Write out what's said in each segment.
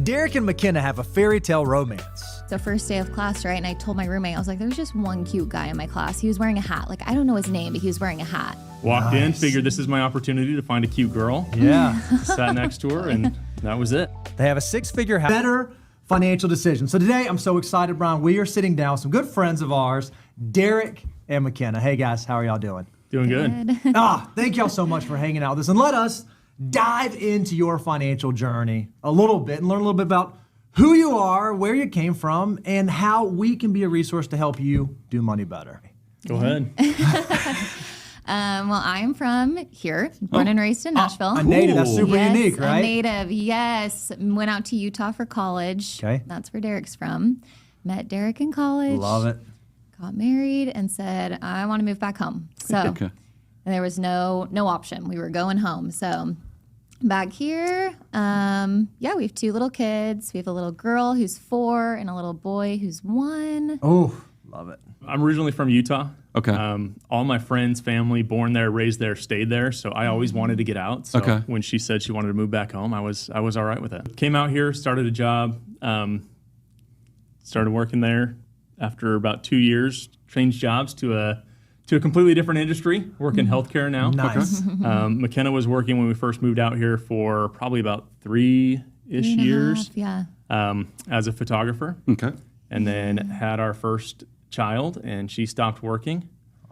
Derek and McKenna have a fairy tale romance. The first day of class, right? And I told my roommate, I was like, there's just one cute guy in my class. He was wearing a hat. Like, I don't know his name, but he was wearing a hat. Walked in, figured this is my opportunity to find a cute girl. Yeah. Sat next to her, and that was it. They have a six-figure house. Better financial decision. So today, I'm so excited, Brian. We are sitting down with some good friends of ours, Derek and McKenna. Hey, guys, how are y'all doing? Doing good. Thank y'all so much for hanging out with us. And let us dive into your financial journey a little bit and learn a little bit about who you are, where you came from, and how we can be a resource to help you do money better. Go ahead. Well, I'm from here, born and raised in Nashville. A native, that's super Yes, unique, right? A native, yes. Went out to Utah for college. Okay. That's where Derek's from. Met Derek in college. Love it. Got married and said, I want to move back home. So Okay. and there was no option. We were going home. So back here, we have two little kids. We have a little girl who's 4 and a little boy who's 1. Oh, love it. I'm originally from Utah. Okay. All my friends, family, born there, raised there, stayed there. So I always wanted to get out. So Okay. when she said she wanted to move back home, I was all right with it. Came out here, started a job, started working there. After about 2 years, changed jobs to a completely different industry. Work in healthcare now. Nice. McKenna was working when we first moved out here for probably about 3-ish years Yeah. as a photographer. Okay. And then had our first child, and she stopped working.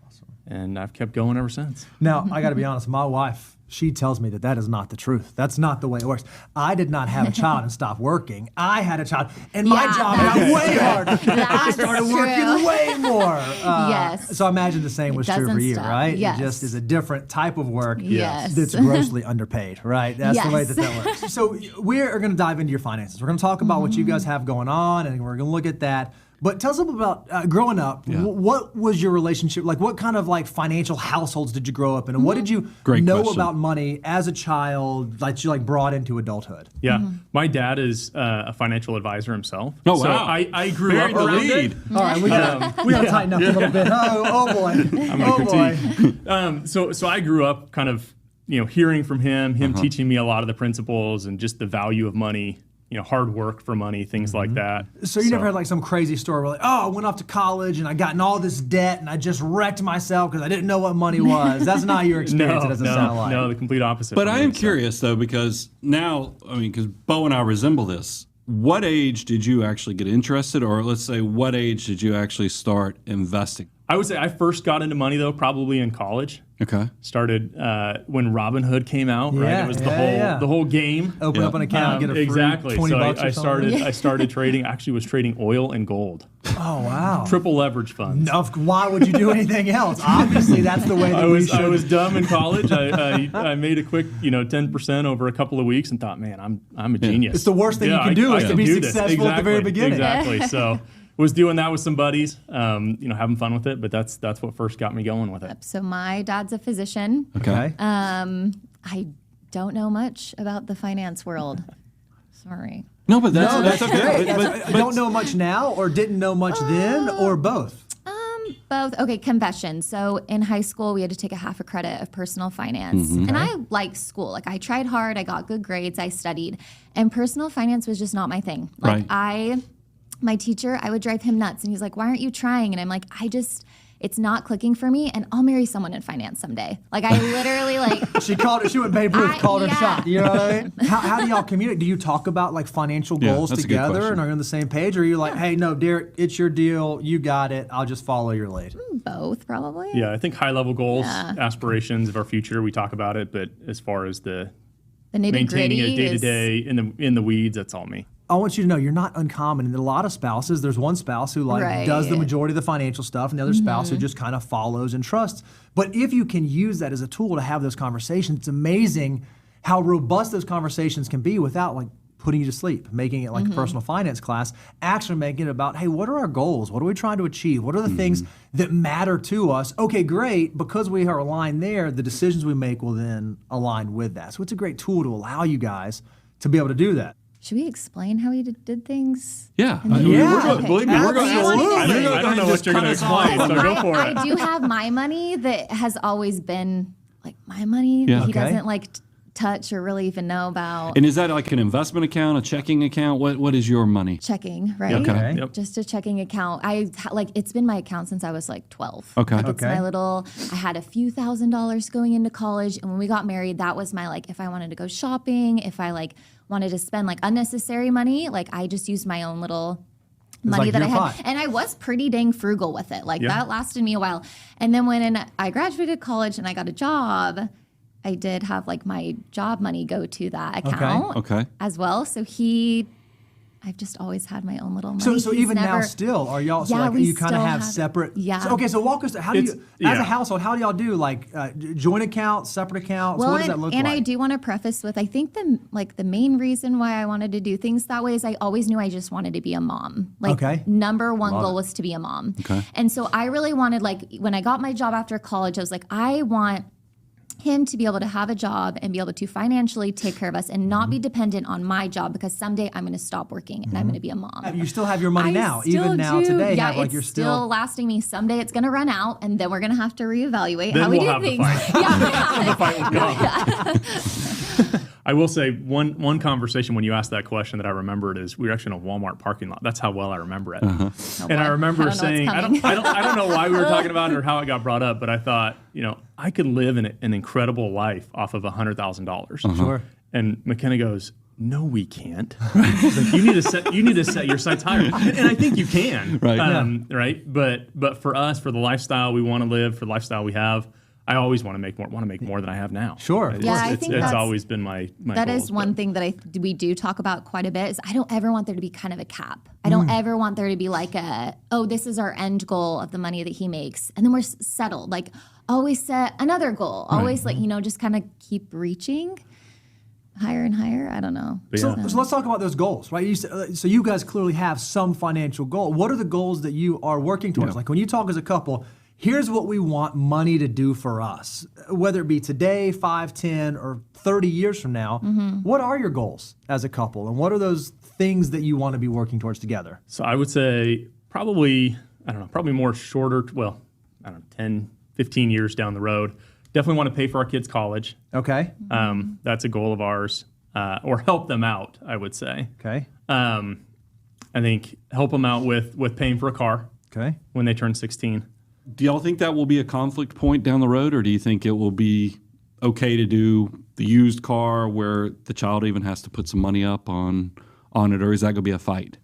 Awesome. And I've kept going ever since. Now, I got to be honest, my wife, she tells me that is not the truth. That's not the way it works. I did not have a child and stop working. I had a child, and my job got way harder. I started working way more. Yes. So I imagine the same was true for doesn't you, stop. right? Yes. It just is a different type of work Yes. that's grossly underpaid, right? That's the way Yes. that works. So we're going to dive into your finances. We're going to talk about what you guys have going on, and we're going to look at that. But tell us a little about growing up. Yeah. What was your relationship like? What kind of like financial households did you grow up in, and what did you Great know question. about money as a child that you like brought into adulthood? Yeah. My dad is a financial advisor himself. Oh, So wow. I grew Buried up the around lead. it. All right, we gotta tighten up a little bit. Oh boy. I'm gonna critique. So I grew up kind of, hearing from him teaching me a lot of the principles and just the value of money, hard work for money, things like that. So you never had like some crazy story where like, I went off to college and I got in all this debt and I just wrecked myself because I didn't know what money was. That's not your experience. It doesn't sound like. No, the complete opposite. But for I me, am so. curious though, because now, because Bo and I resemble this. What age did you actually get interested, or let's say, what age did you actually start investing? I would say I first got into money though, probably in college. Okay. Started when Robinhood came out, right? It was the whole game. Open up an account, get a free exactly. 20 So bucks or I something. started trading. Actually, was trading oil and gold. Oh wow. Triple leverage funds. No, why would you do anything else? Obviously, that's the way that I we should. was dumb in college. I made a quick 10% over a couple of weeks and thought, man, I'm a genius. It's the worst thing you can do is to be successful at the very beginning. Exactly. So was doing that with some buddies, having fun with it. But that's what first got me going with it. So my dad's a physician. Okay. I don't know much about the finance world. Sorry. No, but that's okay. Great. But don't know much now, or didn't know much then, or both? Both. Okay, confession. So in high school, we had to take a half a credit of personal finance. And I liked school. Like I tried hard. I got good grades. I studied. And personal finance was just not my thing. Like my teacher, I would drive him nuts. And he's like, why aren't you trying? And I'm like, it's not clicking for me, and I'll marry someone in finance someday. Like I literally She went Babe Ruth, called her yeah. shot. You know what I mean? How do y'all communicate? Do you talk about like financial goals that's a good together question. and are you on the same page? Or are you like, hey, no, Derek, it's your deal. You got it. I'll just follow your lead. both probably. Yeah, I think high level goals, aspirations of our future, we talk about it. But as far as the maintaining it day to day in the weeds, that's all me. I want you to know you're not uncommon. In a lot of spouses, there's one spouse who does the majority of the financial stuff, and the other spouse who just kind of follows and trusts. But if you can use that as a tool to have those conversations, it's amazing how robust those conversations can be without like putting you to sleep, making it like a personal finance class, actually making it about, hey, what are our goals? What are we trying to achieve? What are the things that matter to us? Okay, great. Because we are aligned there, the decisions we make will then align with that. So it's a great tool to allow you guys to be able to do that. Should we explain how he did things? Yeah. Believe me, we're going Absolutely. I don't know what you're going to explain, so go for it. I do have my money that has always been like my money. Yeah. He Okay. doesn't like touch or really even know about. And is that like an investment account, a checking account? What is your money? Checking, right? Okay. Yep. Just a checking account. It's been my account since I was like 12. Okay. Like it's my little, I had a few $1,000s going into college. And when we got married, that was my like, if I wanted to go shopping, if I like wanted to spend like unnecessary money, like I just used my own little money like that I your had. pot. And I was pretty dang frugal with it. Like that lasted me a while. And then when I graduated college and I got a job, I did have like my job money go to that account Okay. as well. So I've just always had my own little money. So He's even now never- still, are y'all, so Yeah, like we you kind of still have have it. separate? Yeah. So walk us through, how do you, It's- as a yeah. household, how do y'all do like joint accounts, separate accounts? Well, What does that look and like? I do want to preface with, I think the main reason why I wanted to do things that way is I always knew I just wanted to be a mom. Like Okay. number one goal was to be a mom. Okay. And so I really wanted, like when I got my job after college, I was like, I want him to be able to have a job and be able to financially take care of us and not be dependent on my job, because someday I'm going to stop working and I'm going to be a mom. You still have your money I now, still even now do. today. Yeah, have, like it's you're still lasting me. Someday it's going to run out, and then we're going to have to reevaluate Then how we we'll do have the things. fight. Yeah, The fight will come. I will say one conversation when you asked that question that I remembered is we were actually in a Walmart parking lot. That's how well I remember it. And I remember I don't know what's saying, I coming. don't know why we were talking about it or how it got brought up, but I thought, I could live an incredible life off of $100,000. Sure. And McKenna goes, "No, we can't. She's like, you need to set your sights higher." And I think you can. Right. Right. But for us, for the lifestyle we want to live, for the lifestyle we have, I always want to make more than I have now. Sure. It's, Yeah, I it's, think it's that's- always been my That goals, is one but- thing that we do talk about quite a bit is I don't ever want there to be kind of a cap. I don't ever want there to be like this is our end goal of the money that he makes. And then we're settled. Like always set another goal. Always just kind of keep reaching higher and higher. I don't know. But So, yeah. so let's talk about those goals, right? So you guys clearly have some financial goal. What are the goals that you are working towards? Like when you talk as a couple, here's what we want money to do for us, whether it be today, 5, 10, or 30 years from now. What are your goals as a couple? And what are those things that you want to be working towards together? So I would say probably more shorter, 10, 15 years down the road. Definitely want to pay for our kids' college. Okay. That's a goal of ours, or help them out, I would say. Okay. I think help them out with paying for a car Okay. when they turn 16. Do y'all think that will be a conflict point down the road, or do you think it will be okay to do the used car where the child even has to put some money up on it, or is that going to be a fight?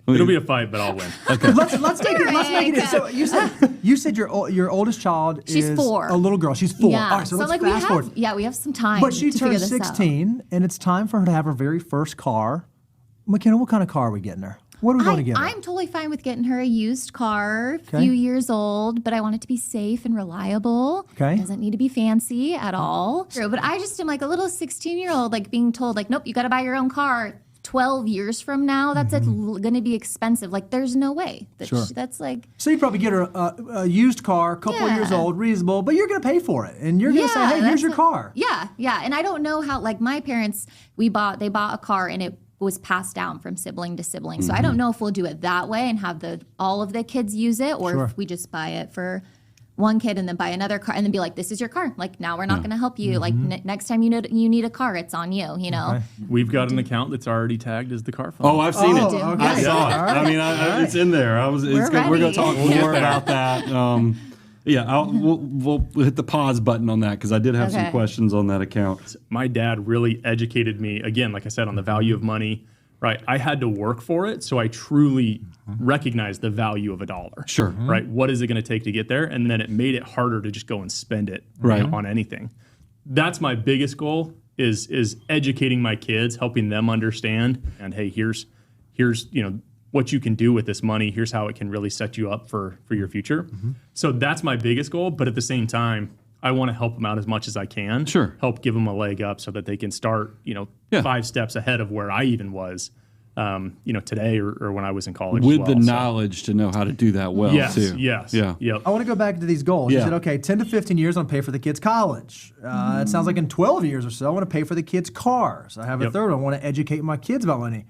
It'll be a fight, but I'll win. Let's make it. So you said your oldest child She's is 4. a little girl. She's 4. Yeah. All right, so let's like fast forward. we have some time. But she to figure turns this out. 16, and it's time for her to have her very first car. McKenna, what kind of car are we getting her? What are we going to get her? I'm totally fine with getting her a used car, few years old, but I want it to be safe and reliable. Okay. Doesn't need to be fancy at all. True, but I just am like a little 16-year-old, like being told, like, nope, you got to buy your own car. 12 years from now, that's going to be expensive. Like, there's no way. That's like... So you probably get her a used car, a couple of years old, reasonable, but you're going to pay for it. And you're going to say, hey, here's your car. Yeah. And I don't know how, like my parents, they bought a car and it was passed down from sibling to sibling. So I don't know if we'll do it that way and have all of the kids use it, or if we just buy it for one kid and then buy another car and then be like, this is your car. Like, now we're not going to help you. Like next time you need a car, it's on you, Okay. We've got an account that's already tagged as the car fund. Oh, I've seen it. okay. I saw it. All right. I mean, it's in there. We're going to talk more about that. We'll hit the pause button on that because I did have some questions on that account. My dad really educated me, again, like I said, on the value of money. Right, I had to work for it, so I truly recognized the value of a dollar. Sure. Right, what is it going to take to get there? And then it made it harder to just go and spend it on anything. That's my biggest goal is educating my kids, helping them understand. And hey, here's what you can do with this money. Here's how it can really set you up for your future. So that's my biggest goal. But at the same time, I want to help them out as much as I can. Sure. Help give them a leg up so that they can start, 5 steps ahead of where I even was, today or when I was in college. With as the well. knowledge to know how to do that well, Yes, too. yes. Yeah. Yep. I want to go back to these goals. You Yeah. said, okay, 10 to 15 years, I'm going to pay for the kids' college. It sounds like in 12 years or so, I want to pay for the kids' cars. I have a Yep. third one. I want to educate my kids about money.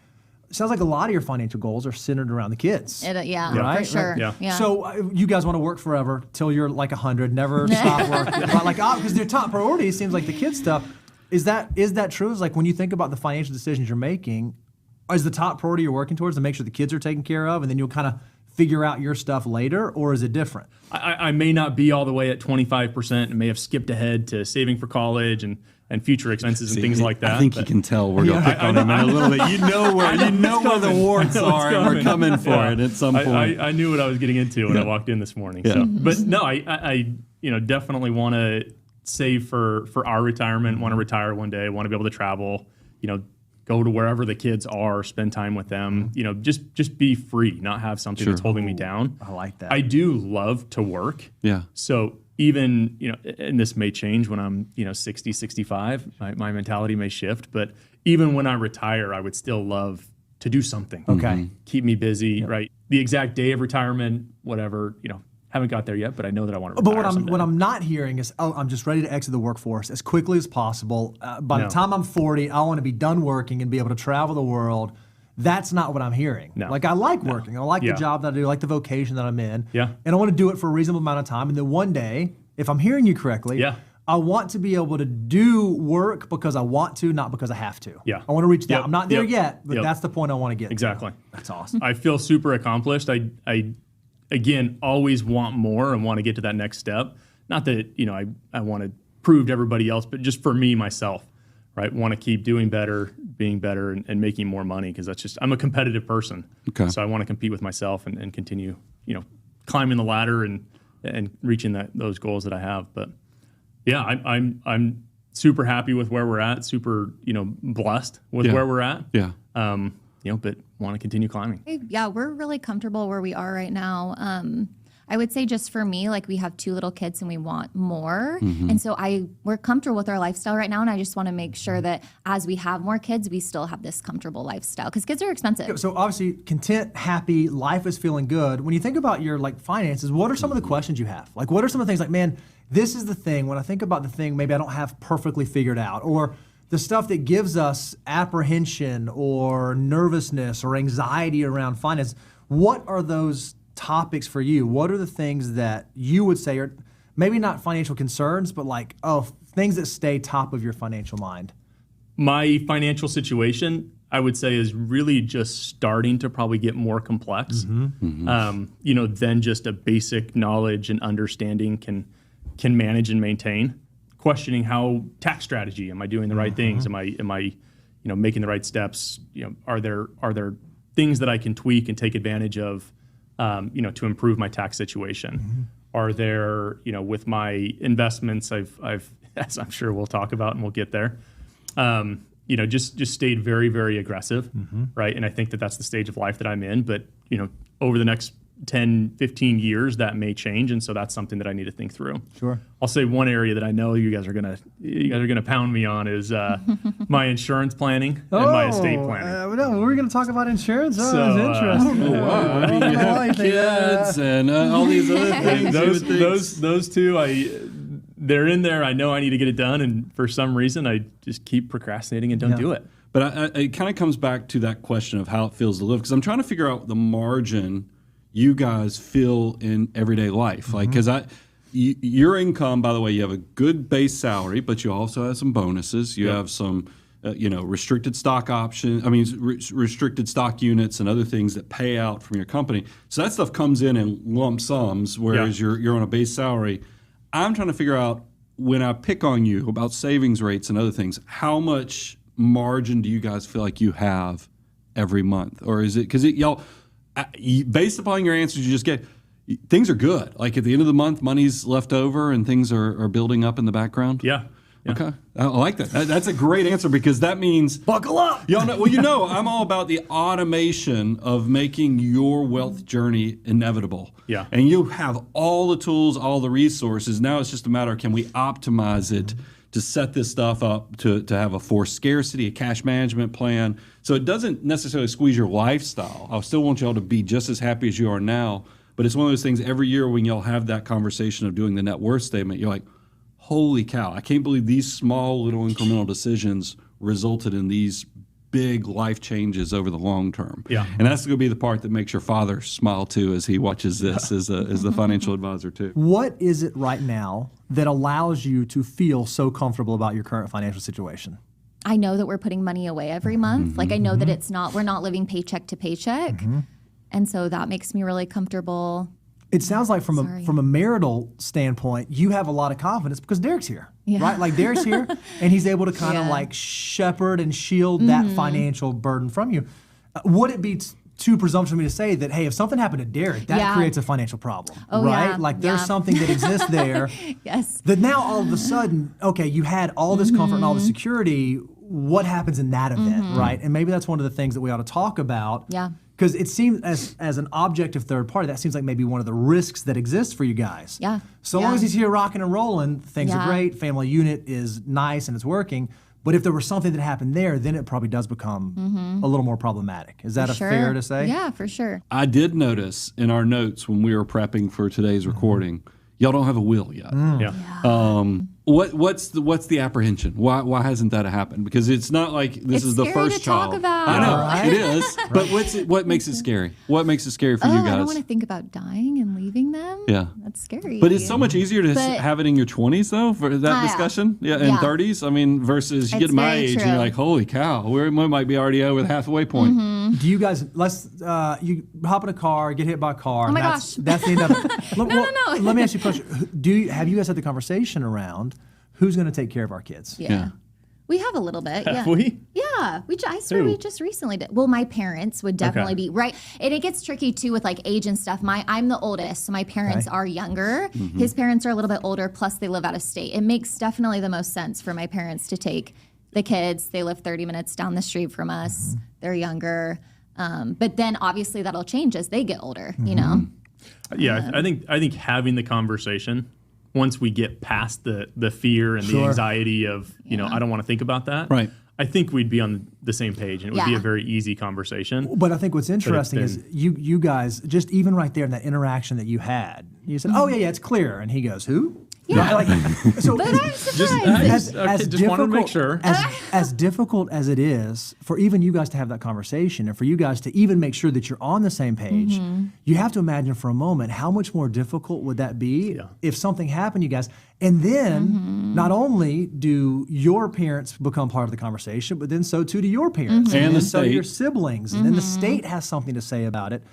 sounds like a lot of your financial goals are centered around the kids. Yeah, Right? for sure. Right. Yeah. So you guys want to work forever till you're like 100, never stop working. Like, because your top priority seems like the kids stuff. Is that true? Is like when you think about the financial decisions you're making, is the top priority you're working towards to make sure the kids are taken care of, and then you'll kind of figure out your stuff later, or is it different? I may not be all the way at 25% and may have skipped ahead to saving for college and future expenses and things like that. I think you can tell we're going to pick on him in a little bit. You know where the warts are, and we're coming for it at some point. I knew what I was getting into when I walked in this morning. Yeah. So. But no, I definitely want to save for our retirement, want to retire one day, want to be able to travel, go to wherever the kids are, spend time with them, just be free, not have something that's holding me down. I like that. I do love to work. Yeah. So even, and this may change when I'm, 60, 65, my mentality may shift, but even when I retire, I would still love to do something. Okay. Keep me busy, right? The exact day of retirement, whatever, haven't got there yet, but I know that I want to retire someday. What I'm not hearing is, I'm just ready to exit the workforce as quickly as possible. By the time I'm 40, I want to be done working and be able to travel the world. That's not what I'm hearing. No. Like, I like working. I like the job that I do. I like the vocation that I'm in. Yeah. And I want to do it for a reasonable amount of time. And then one day, if I'm hearing you correctly, I want to be able to do work because I want to, not because I have to. Yeah. I want to reach that. Yep. I'm not there yet, but Yep. that's the point I want to get to. Exactly. That's awesome. I feel super accomplished. I again, always want more and want to get to that next step. Not that, I want to prove to everybody else, but just for me, myself, right? Want to keep doing better, being better, and making more money, because I'm a competitive person. Okay. So I want to compete with myself and continue, climbing the ladder and reaching those goals that I have. But yeah, I'm super happy with where we're at, super, blessed with where we're at. Yeah. But want to continue climbing. Yeah, we're really comfortable where we are right now. I would say just for me, like, we have 2 little kids and we want more. And so we're comfortable with our lifestyle right now. And I just want to make sure that as we have more kids, we still have this comfortable lifestyle, because kids are expensive. So obviously, content, happy, life is feeling good. When you think about your finances, what are some of the questions you have? Like, what are some of the things like, man, this is the thing. When I think about the thing, maybe I don't have perfectly figured out, or the stuff that gives us apprehension or nervousness or anxiety around finance. What are those topics for you? What are the things that you would say are maybe not financial concerns, but like, things that stay top of your financial mind? My financial situation, I would say, is really just starting to probably get more complex. Than just a basic knowledge and understanding can manage and maintain. Questioning how tax strategy, am I doing the right things? Am I making the right steps? Are there things that I can tweak and take advantage of, to improve my tax situation? Are there, with my investments, I've as I'm sure we'll talk about and we'll get there, just stayed very, very aggressive, right? And I think that's the stage of life that I'm in. But over the next 10, 15 years, that may change, and so that's something that I need to think through. Sure. I'll say one area that I know you guys are gonna pound me on is my insurance planning and my estate planning. No, we're going to talk about insurance. So, that's interesting. You have kids and all these other things. Those two, they're in there. I know I need to get it done, and for some reason, I just keep procrastinating and don't do it. But it kind of comes back to that question of how it feels to live, because I'm trying to figure out the margin you guys feel in everyday life. Like, because your income, by the way, you have a good base salary, but you also have some bonuses. You have some, restricted stock options. Restricted stock units and other things that pay out from your company. So that stuff comes in lump sums, whereas you're on a base salary. I'm trying to figure out, when I pick on you about savings rates and other things, how much margin do you guys feel like you have every month? Or is it, because y'all, based upon your answers you just get, things are good. Like, at the end of the month, money's left over and things are building up in the background? Yeah. Okay. I like that. That's a great answer, because that means... Buckle up! Y'all know, I'm all about the automation of making your wealth journey inevitable. Yeah. And you have all the tools, all the resources. Now it's just a matter of, can we optimize it to set this stuff up to have a forced scarcity, a cash management plan, so it doesn't necessarily squeeze your lifestyle. I still want y'all to be just as happy as you are now, but it's one of those things every year when y'all have that conversation of doing the net worth statement, you're like, holy cow, I can't believe these small little incremental decisions resulted in these big life changes over the long term. Yeah. And that's going to be the part that makes your father smile too as he watches this as the financial advisor too. What is it right now that allows you to feel so comfortable about your current financial situation? I know that we're putting money away every month. Like I know that we're not living paycheck to paycheck. And so that makes me really comfortable. It sounds like from a marital standpoint, you have a lot of confidence because Derek's here, right? Like Derek's here, and he's able to kind of like shepherd and shield that financial burden from you. Would it be too presumptuous of me to say that, hey, if something happened to Derek, that creates a financial problem, right? Yeah. Like there's something that exists there Yes. that now all of a sudden, okay, you had all this comfort and all this security. What happens in that event, right? And maybe that's one of the things that we ought to talk about. Yeah. Because it seems as an objective third party, that seems like maybe one of the risks that exists for you guys. Yeah. So long as he's here rocking and rolling, things are great. Family unit is nice and it's working. But if there was something that happened there, then it probably does become a little more problematic. Is that fair to say? Yeah, for sure. I did notice in our notes when we were prepping for today's recording, y'all don't have a will yet. What's the apprehension? Why hasn't that happened? Because it's not like this is the scary first to talk child. about. I know Right? it is. But what makes it scary? What makes it scary for you I don't guys? want to think about dying and leaving them. Yeah. That's scary. But it's so much easier to But- have it in your 20s, though, for that Yeah. discussion. Yeah, in Yeah. 30s. I mean, versus you get It's to my very age and true. you're like, holy cow, we might be already over the halfway point. Do you guys, you hop in a car, get hit by a car. Oh my and gosh. That's the end of it. No. Let me ask you a question. Have you guys had the conversation around who's going to take care of our kids? Yeah. We have a little bit. Have yeah. we? Yeah. We just recently did. Well, my parents would definitely be right. And it gets tricky too with like age and stuff. I'm the oldest, so my parents are younger. His parents are a little bit older, plus they live out of state. It makes definitely the most sense for my parents to take the kids. They live 30 minutes down the street from us. They're younger. But then obviously that'll change as they get older, you know? Yeah, I think having the conversation, once we get past the fear and the anxiety of, I don't want to think about that. Right. I think we'd be on the same page and it would be Yeah. a very easy conversation. But I think what's interesting is been- you guys, just even right there in that interaction that you had, you said, oh, yeah, it's clear. And he goes, who? Yeah. Like, so But I'm surprised. Just wanted to make sure. As difficult as it is for even you guys to have that conversation and for you guys to even make sure that you're on the same page, you have to imagine for a moment how much more difficult would that be if something happened, you guys. And then not only do your parents become part of the conversation, but then so too do your parents. And the so do state. your siblings. And then the state has something to say about it.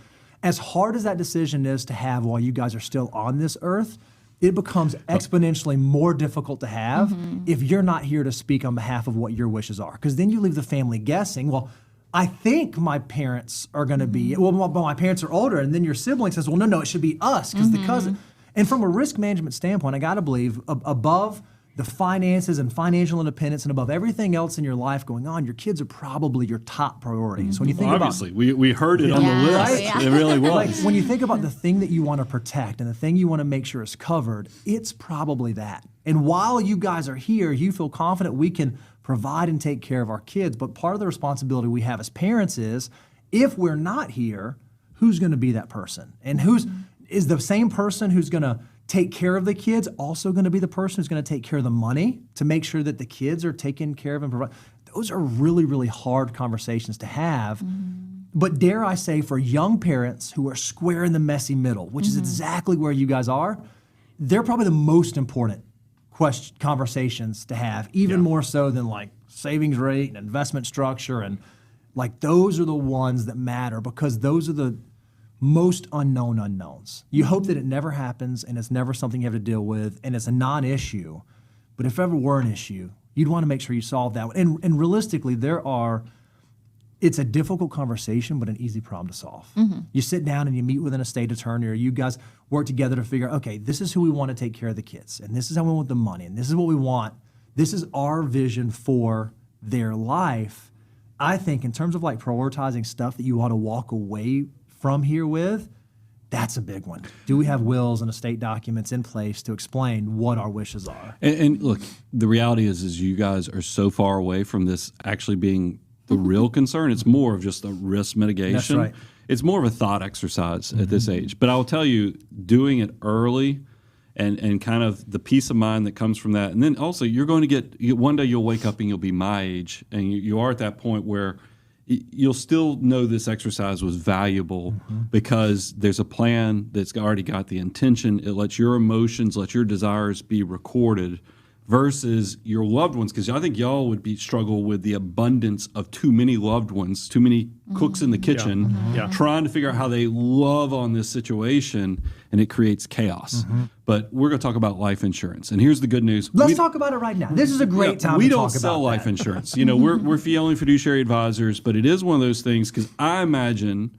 As hard as that decision is to have while you guys are still on this earth, it becomes exponentially more difficult to have if you're not here to speak on behalf of what your wishes are. Because then you leave the family guessing, well, I think my parents are going to be, well, my parents are older. And then your sibling says, well, no, it should be us because the cousin. And from a risk management standpoint, I got to believe above the finances and financial independence and above everything else in your life going on, your kids are probably your top priority. So when you think Obviously, we heard it on the list. Right? Yeah. It really was. like when you think about the thing that you want to protect and the thing you want to make sure is covered, it's probably that. And while you guys are here, you feel confident we can provide and take care of our kids. But part of the responsibility we have as parents is, if we're not here, who's going to be that person? And is the same person who's going to take care of the kids also going to be the person who's going to take care of the money to make sure that the kids are taken care of and provide? Those are really, really hard conversations to have. But dare I say, for young parents who are square in the messy middle, which is exactly where you guys are, they're probably the most important conversations to have, even more so than like savings rate and investment structure. And like those are the ones that matter because those are the most unknown unknowns. You hope that it never happens and it's never something you have to deal with and it's a non-issue. But if ever were an issue, you'd want to make sure you solve that. And realistically, it's a difficult conversation, but an easy problem to solve. You sit down and you meet with an estate attorney or you guys work together to figure out, okay, this is who we want to take care of the kids and this is how we want the money and this is what we want. This is our vision for their life. I think in terms of like prioritizing stuff that you ought to walk away from here with, that's a big one. Do we have wills and estate documents in place to explain what our wishes are? And look, the reality is you guys are so far away from this actually being the real concern. It's more of just a risk mitigation. That's right. It's more of a thought exercise at this age. But I will tell you, doing it early and kind of the peace of mind that comes from that. And then also you're going to one day you'll wake up and you'll be my age, and you are at that point where you'll still know this exercise was valuable because there's a plan that's already got the intention. It lets your emotions, let your desires be recorded versus your loved ones. Because I think y'all would struggle with the abundance of too many loved ones, too many cooks in the kitchen, trying to figure out how they love on this situation, and it creates chaos. But we're going to talk about life insurance. And here's the good news. Let's talk about it right now. This is a great time to talk about We don't sell life insurance. You know, we're fee-only fiduciary advisors, but it is one of those things because I imagine,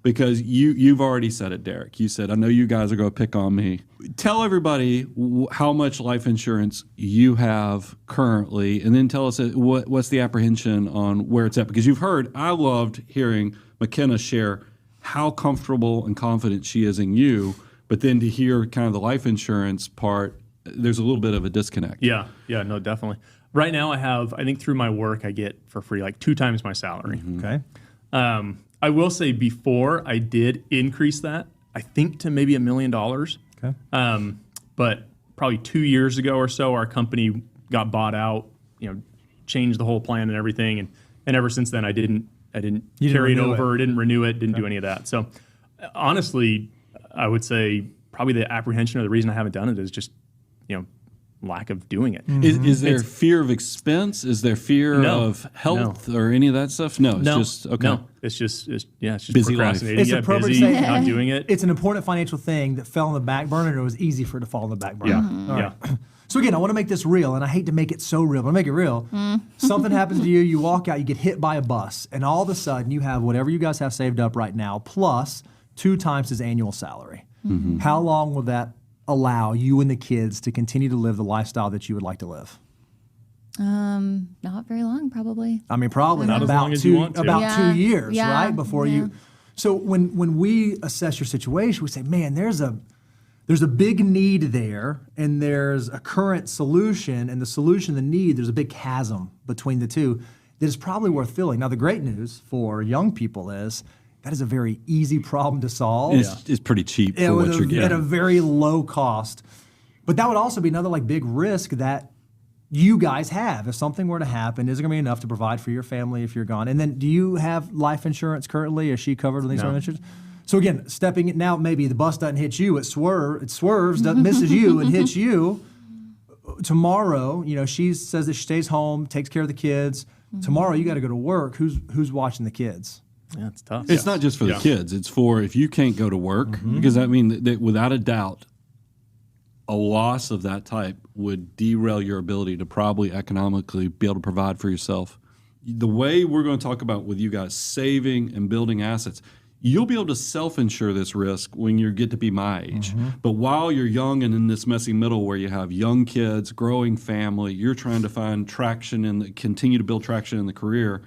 because you've already said it, Derek. You said, I know you guys are going to pick on me. Tell everybody how much life insurance you have currently, and then tell us what's the apprehension on where it's at. Because I loved hearing McKenna share how comfortable and confident she is in you, but then to hear kind of the life insurance part, there's a little bit of a disconnect. Yeah, no, definitely. Right now I think through my work, I get for free like 2 times my salary. Okay. I will say before I did increase that, I think to maybe $1 million. Okay. But probably 2 years ago or so, our company got bought out, changed the whole plan and everything. And ever since then, I didn't carry it over, didn't renew it, didn't do any of that. So honestly, I would say probably the apprehension or the reason I haven't done it is just, lack of doing it. Is there fear of expense? Is there fear of health or any of that stuff? No, it's just it's just busy procrastinating. Life. It's appropriate to say not doing it. It's an important financial thing that fell on the back burner, and it was easy for it to fall on the back burner. Yeah. So again, I want to make this real, and I hate to make it so real, but I'll make it real. Something happens to you, you walk out, you get hit by a bus, and all of a sudden you have whatever you guys have saved up right now, plus 2 times his annual salary. How long will that allow you and the kids to continue to live the lifestyle that you would like to live? Not very long, probably. I mean, probably Not as long as you want to. about 2 years, Yeah. right? Before you. So when we assess your situation, we say, man, there's a big need there, and there's a current solution, and the solution, the need, there's a big chasm between the two that is probably worth filling. Now, the great news for young people is that is a very easy problem to solve. It's pretty cheap for what you're getting. At a very low cost. But that would also be another big risk that you guys have. If something were to happen, is it going to be enough to provide for your family if you're gone? And then do you have life insurance currently? Is she covered with these sort of insurance? So again, stepping it now, maybe the bus doesn't hit you, it swerves, misses you and hits you. Tomorrow, she says that she stays home, takes care of the kids. Tomorrow you got to go to work. Who's watching the kids? Yeah, it's tough. It's not just for the kids. It's for if you can't go to work, because I mean, that without a doubt, a loss of that type would derail your ability to probably economically be able to provide for yourself. The way we're going to talk about with you guys saving and building assets, you'll be able to self-insure this risk when you get to be my age. But while you're young and in this messy middle where you have young kids, growing family, you're trying to find traction and continue to build traction in the career.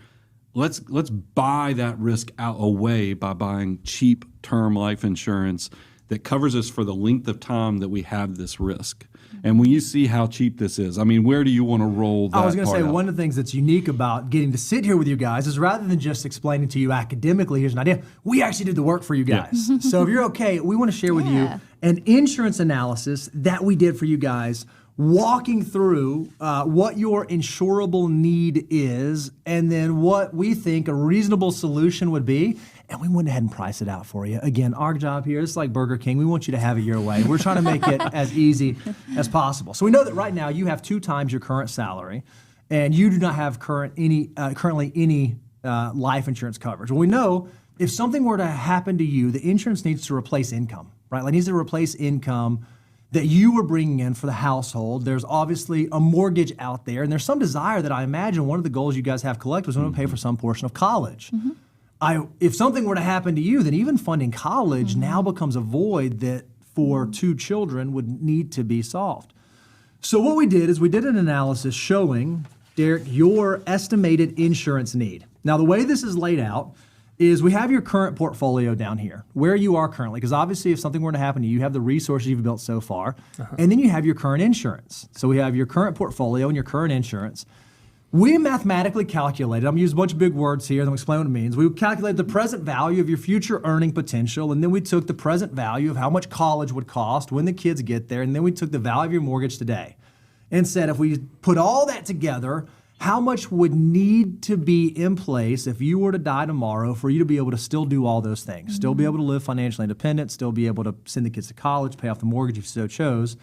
Let's buy that risk away by buying cheap term life insurance that covers us for the length of time that we have this risk. And when you see how cheap this is, I mean, where do you want to roll that? I was going to say, out? one of the things that's unique about getting to sit here with you guys is rather than just explaining to you academically, here's an idea, we actually did the work for you guys. So if you're okay, we want to share with you an insurance analysis that we did for you guys, walking through what your insurable need is, and then what we think a reasonable solution would be. And we went ahead and priced it out for you. Again, our job here is like Burger King. We want you to have it your way. We're trying to make it as easy as possible. So we know that right now you have 2 times your current salary, and you do not have currently any life insurance coverage. Well, we know if something were to happen to you, the insurance needs to replace income, right? Like, it needs to replace income that you were bringing in for the household. There's obviously a mortgage out there, and there's some desire that I imagine one of the goals you guys have collectively was want to pay for some portion of college. If something were to happen to you, then even funding college now becomes a void that for 2 children would need to be solved. So what we did is we did an analysis showing, Derek, your estimated insurance need. Now, the way this is laid out is we have your current portfolio down here, where you are currently, because obviously if something were to happen to you, you have the resources you've built so far, and then you have your current insurance. So we have your current portfolio and your current insurance. We mathematically calculated, I'm going to use a bunch of big words here, then we'll explain what it means. We calculated the present value of your future earning potential, and then we took the present value of how much college would cost when the kids get there, and then we took the value of your mortgage today and said if we put all that together, how much would need to be in place if you were to die tomorrow for you to be able to still do all those things, still be able to live financially independent, still be able to send the kids to college, pay off the mortgage if you so chose.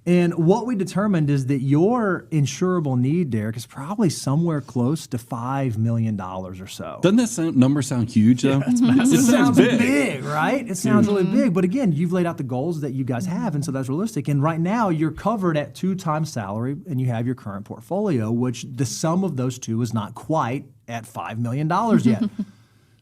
And what we determined is that your insurable need, Derek, is probably somewhere close to $5 million or so. Doesn't that number sound huge, though? It sounds big, right? It sounds really big. But again, you've laid out the goals that you guys have, and so that's realistic. And right now, you're covered at 2 times salary, and you have your current portfolio, which the sum of those two is not quite at $5 million yet.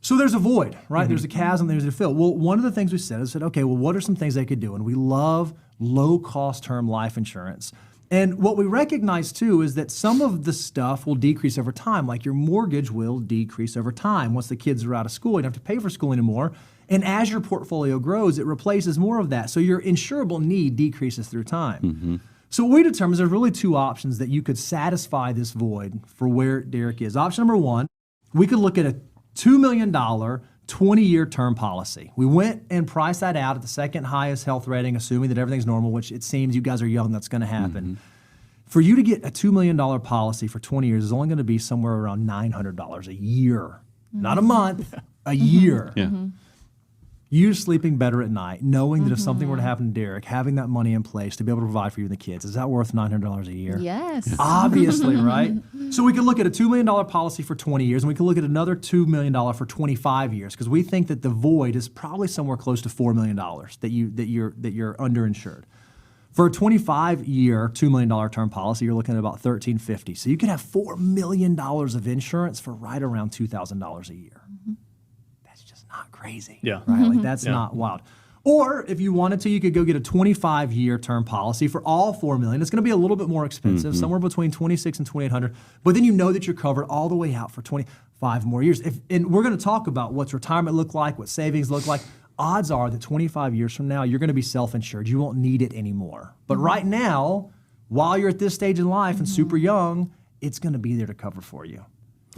So there's a void, right? There's a chasm, there's a fill. Well, one of the things we said is, okay, well, what are some things they could do? And we love low-cost term life insurance. And what we recognize, too, is that some of the stuff will decrease over time, like your mortgage will decrease over time. Once the kids are out of school, you don't have to pay for school anymore. And as your portfolio grows, it replaces more of that. So your insurable need decreases through time. So what we determined is there's really 2 options that you could satisfy this void for where Derek is. Option number 1, we could look at a $2 million 20-year term policy. We went and priced that out at the second highest health rating, assuming that everything's normal, which it seems you guys are young, that's going to happen. For you to get a $2 million policy for 20 years is only going to be somewhere around $900 a year. Not a month, a year. You sleeping better at night, knowing that if something were to happen to Derek, having that money in place to be able to provide for you and the kids, is that worth $900 a year? Yes. Obviously, right? So we could look at a $2 million policy for 20 years, and we could look at another $2 million for 25 years, because we think that the void is probably somewhere close to $4 million that you're underinsured. For a 25-year, $2 million term policy, you're looking at about $1,350. So you could have $4 million of insurance for right around $2,000 a year. Not crazy. Yeah. Right? Like that's not wild. Or if you wanted to, you could go get a 25-year term policy for all $4 million. It's going to be a little bit more expensive, somewhere between $2,600 and $2,800. But then you know that you're covered all the way out for 25 more years. And we're going to talk about what's retirement look like, what savings look like. Odds are that 25 years from now, you're going to be self-insured. You won't need it anymore. But right now, while you're at this stage in life and super young, it's going to be there to cover for you.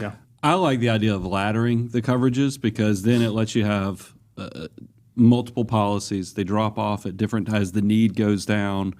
Yeah. I like the idea of laddering the coverages because then it lets you have multiple policies. They drop off at different as the need goes down.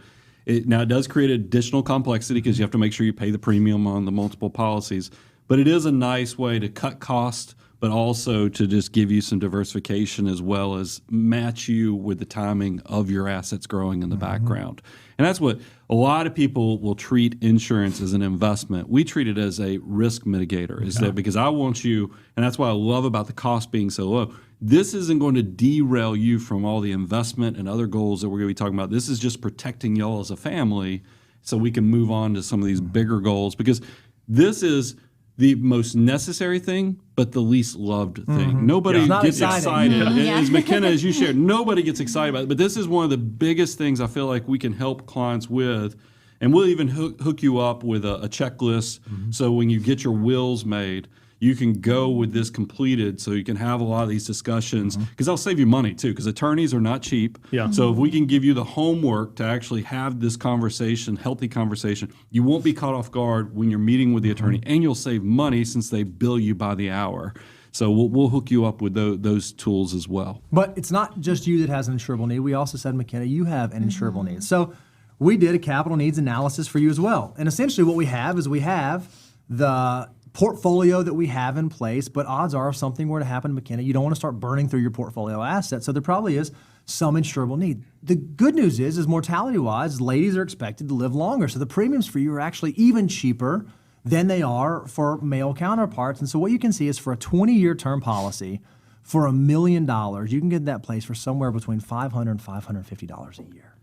Now, it does create additional complexity because you have to make sure you pay the premium on the multiple policies. But it is a nice way to cut cost, but also to just give you some diversification as well as match you with the timing of your assets growing in the background. And that's what a lot of people will treat insurance as an investment. We treat it as a risk mitigator. Is that because I want you, and that's what I love about the cost being so low. This isn't going to derail you from all the investment and other goals that we're going to be talking about. This is just protecting y'all as a family so we can move on to some of these bigger goals because this is the most necessary thing, but the least loved thing. Nobody gets excited. As McKenna, as you shared, nobody gets excited about it. But this is one of the biggest things I feel like we can help clients with. And we'll even hook you up with a checklist. So when you get your wills made, you can go with this completed so you can have a lot of these discussions because they'll save you money too because attorneys are not cheap. So if we can give you the homework to actually have this conversation, healthy conversation, you won't be caught off guard when you're meeting with the attorney and you'll save money since they bill you by the hour. So we'll hook you up with those tools as well. But it's not just you that has an insurable need. We also said, McKenna, you have an insurable need. So we did a capital needs analysis for you as well. And essentially what we have is we have the portfolio that we have in place, but odds are if something were to happen to McKenna, you don't want to start burning through your portfolio assets. So there probably is some insurable need. The good news is mortality-wise, ladies are expected to live longer. So the premiums for you are actually even cheaper than they are for male counterparts. And so what you can see is for a 20-year term policy, for $1 million, you can get that place for somewhere between $500 and $550 a year.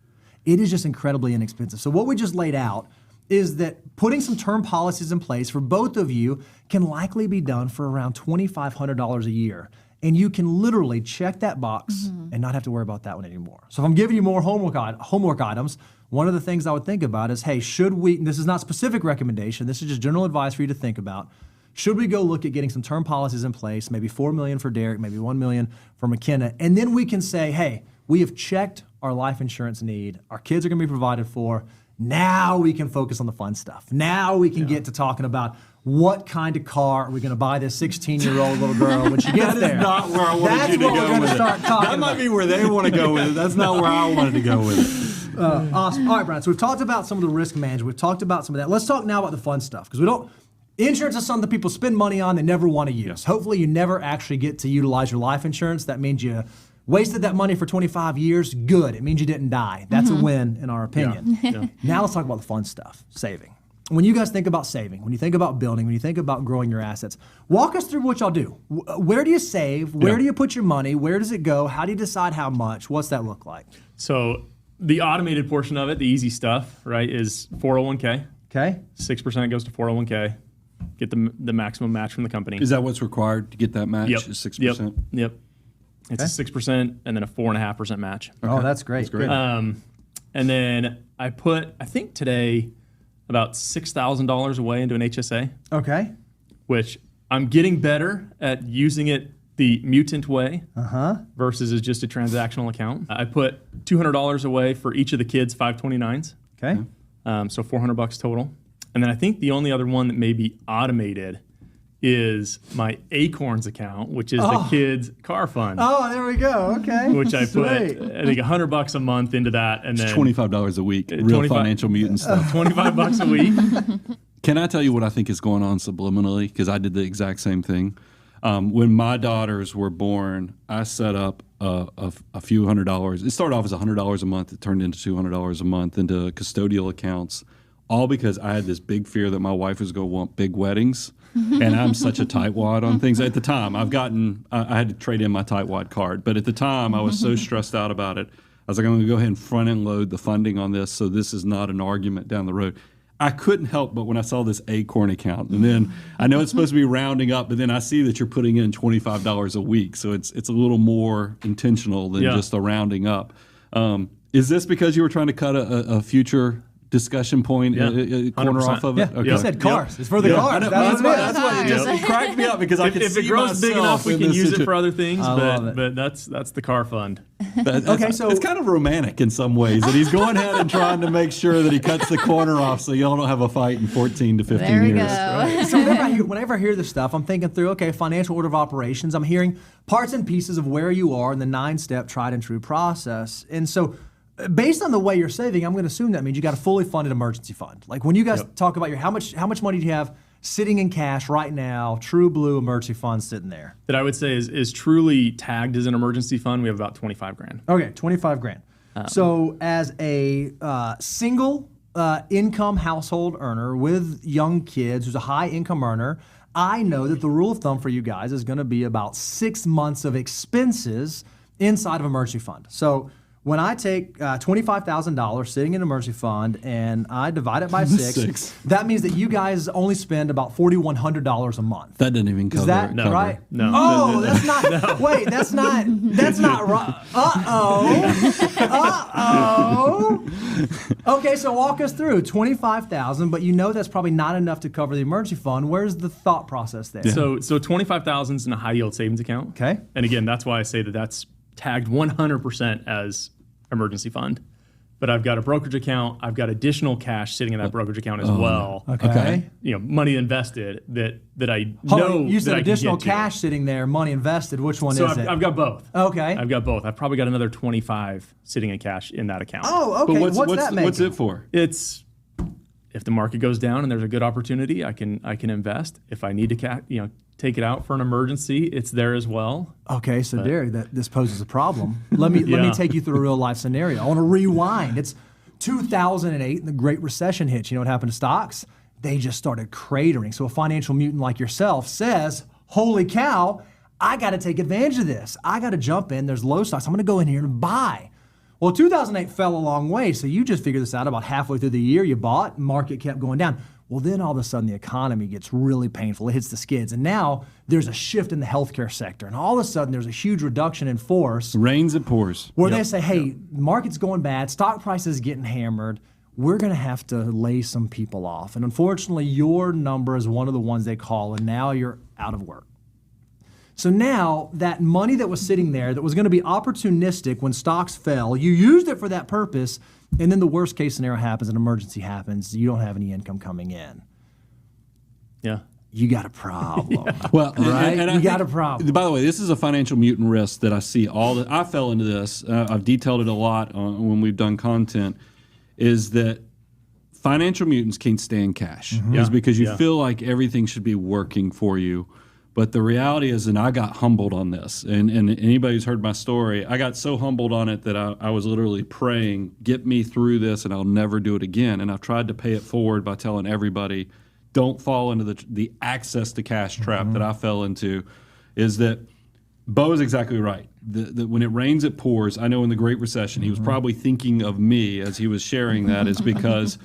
It is just incredibly inexpensive. So what we just laid out is that putting some term policies in place for both of you can likely be done for around $2,500 a year. And you can literally check that box and not have to worry about that one anymore. So if I'm giving you more homework items, one of the things I would think about is, hey, should we, and this is not specific recommendation, this is just general advice for you to think about, should we go look at getting some term policies in place, maybe $4 million for Derek, maybe $1 million for McKenna, and then we can say, hey, we have checked our life insurance need, our kids are gonna be provided for, now we can focus on the fun stuff. Now we can get to talking about what kind of car are we going to buy this 16-year-old little girl when she gets there? That is not where I wanted you to go with it. That might be where they want to go with it. That's not where I wanted to go with it. Awesome. All right, Brian. So we've talked about some of the risk management. We've talked about some of that. Let's talk now about the fun stuff, because insurance is something that people spend money on they never want to use. Hopefully you never actually get to utilize your life insurance. That means you wasted that money for 25 years. Good. It means you didn't die. That's a win in our opinion. Yeah. Now let's talk about the fun stuff, saving. When you guys think about saving, when you think about building, when you think about growing your assets, walk us through what y'all do. Where do you save? Where do you put your money? Where does it go? How do you decide how much? What's that look like? So the automated portion of it, the easy stuff, right, is 401k. Okay. 6% goes to 401k. Get the maximum match from the company. Is that what's required to get that match? Yep. Is 6%? Yep. It's a 6% and then a 4.5% match. Okay. Oh, that's great. That's great. And then I think today, about $6,000 away into an HSA. Okay. Which I'm getting better at using it the mutant way versus as just a transactional account. I put $200 away for each of the kids' 529s. Okay. So $400 total. And then I think the only other one that may be automated is my Acorns account, which is the kids' car fund. Oh, there we go. Okay. Which I put, I think, $100 a month into that, and then It's $25 a week. Real financial mutant stuff. $25 a week. Can I tell you what I think is going on subliminally? Because I did the exact same thing. When my daughters were born, I set up a few $100s. It started off as $100 a month. It turned into $200 a month into custodial accounts, all because I had this big fear that my wife was going to want big weddings. And I'm such a tightwad on things. At the time, I had to trade in my tightwad card. But at the time, I was so stressed out about it. I was like, I'm going to go ahead and front end load the funding on this so this is not an argument down the road. I couldn't help but when I saw this Acorn account, and then I know it's supposed to be rounding up, but then I see that you're putting in $25 a week. So it's a little more intentional than just a rounding up. Is this because you were trying to cut a future discussion point, corner 100%. off of it? Yeah. Okay. You said cars. It's for the cars. That's why it cracked me up, because I could if see it grows big enough, we can use it for other things. But that's the car fund. Okay, so it's kind of romantic in some ways that he's going ahead and trying to make sure that he cuts the corner off so y'all don't have a fight in 14 to 15 There we years. go. Right. So whenever I hear this stuff, I'm thinking through, okay, financial order of operations. I'm hearing parts and pieces of where you are in the 9-step tried and true process. And so based on the way you're saving, I'm going to assume that means you got a fully funded emergency fund. Like when you guys talk about how much money do you have sitting in cash right now, true blue emergency fund sitting there? That I would say is truly tagged as an emergency fund. We have about 25 grand. Okay, 25 grand. So as a single income household earner with young kids who's a high income earner, I know that the rule of thumb for you guys is going to be about 6 months of expenses inside of emergency fund. So when I take $25,000 sitting in an emergency fund and I divide it by 6, that means that you guys only spend about $4,100 a month. That didn't even cover Is that it. right? No. Oh, that's not. Wait, that's not right. Okay, so walk us through $25,000, but you know that's probably not enough to cover the emergency fund. Where's the thought process there? So $25,000 is in a high yield savings account. Okay. And again, that's why I say that's tagged 100% as emergency fund. But I've got a brokerage account. I've got additional cash sitting in that brokerage account as well. Okay. Money invested that I Hold know on, you that said I can additional get to. cash sitting there, money invested. Which one So is it? I've got both. Okay. I've got both. I've probably got another 25 sitting in cash in that account. Oh, okay. But what's that make? what's it for? It's if the market goes down and there's a good opportunity, I can invest. If I need to take it out for an emergency, it's there as well. Okay, so Derek, this poses a problem. Let me take you through a real life scenario. I want to rewind. It's 2008, and the Great Recession hits. You know what happened to stocks? They just started cratering. So a financial mutant like yourself says, "Holy cow, I got to take advantage of this. I got to jump in. There's low stocks. I'm going to go in here and buy." Well, 2008 fell a long way, so you just figured this out about halfway through the year. You bought, market kept going down. Well, then all of a sudden the economy gets really painful. It hits the skids. And now there's a shift in the healthcare sector. And all of a sudden there's a huge reduction in force. Rains and pours. Where they say, hey, market's going bad, stock prices getting hammered. We're going to have to lay some people off. And unfortunately, your number is one of the ones they call, and now you're out of work. So now that money that was sitting there that was going to be opportunistic when stocks fell, you used it for that purpose, and then the worst case scenario happens, an emergency happens, you don't have any income coming in. Yeah. you got a problem. Well, right? and I you got think, a problem. By the way, this is a financial mutant risk that I see I fell into this. I've detailed it a lot when we've done content, is that financial mutants can't stand cash. Is because you feel like everything should be working for you. But the reality is, and I got humbled on this, and anybody who's heard my story, I got so humbled on it that I was literally praying, get me through this and I'll never do it again. And I've tried to pay it forward by telling everybody, don't fall into the access to cash trap that I fell into, is that Bo is exactly right. When it rains, it pours. I know in the Great Recession, he was probably thinking of me as he was sharing that, is because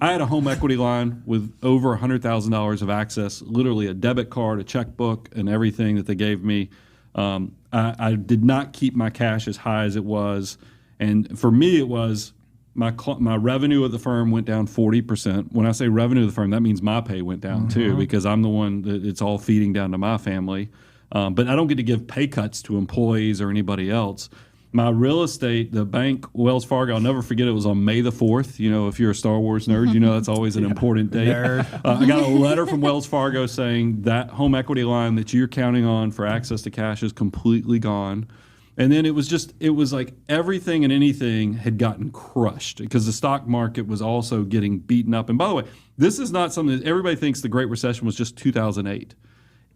I had a home equity line with over $100,000 of access, literally a debit card, a checkbook, and everything that they gave me. I did not keep my cash as high as it was. And for me, it was my revenue at the firm went down 40%. When I say revenue of the firm, that means my pay went down too, because I'm the one that it's all feeding down to my family. But I don't get to give pay cuts to employees or anybody else. My real estate, the bank, Wells Fargo, I'll never forget, it was on May the 4th. You know, if you're a Star Wars nerd, you know that's always an important date. I got a letter from Wells Fargo saying that home equity line that you're counting on for access to cash is completely gone. And then it was like everything and anything had gotten crushed because the stock market was also getting beaten up. And by the way, this is not something that everybody thinks the Great Recession was just 2008.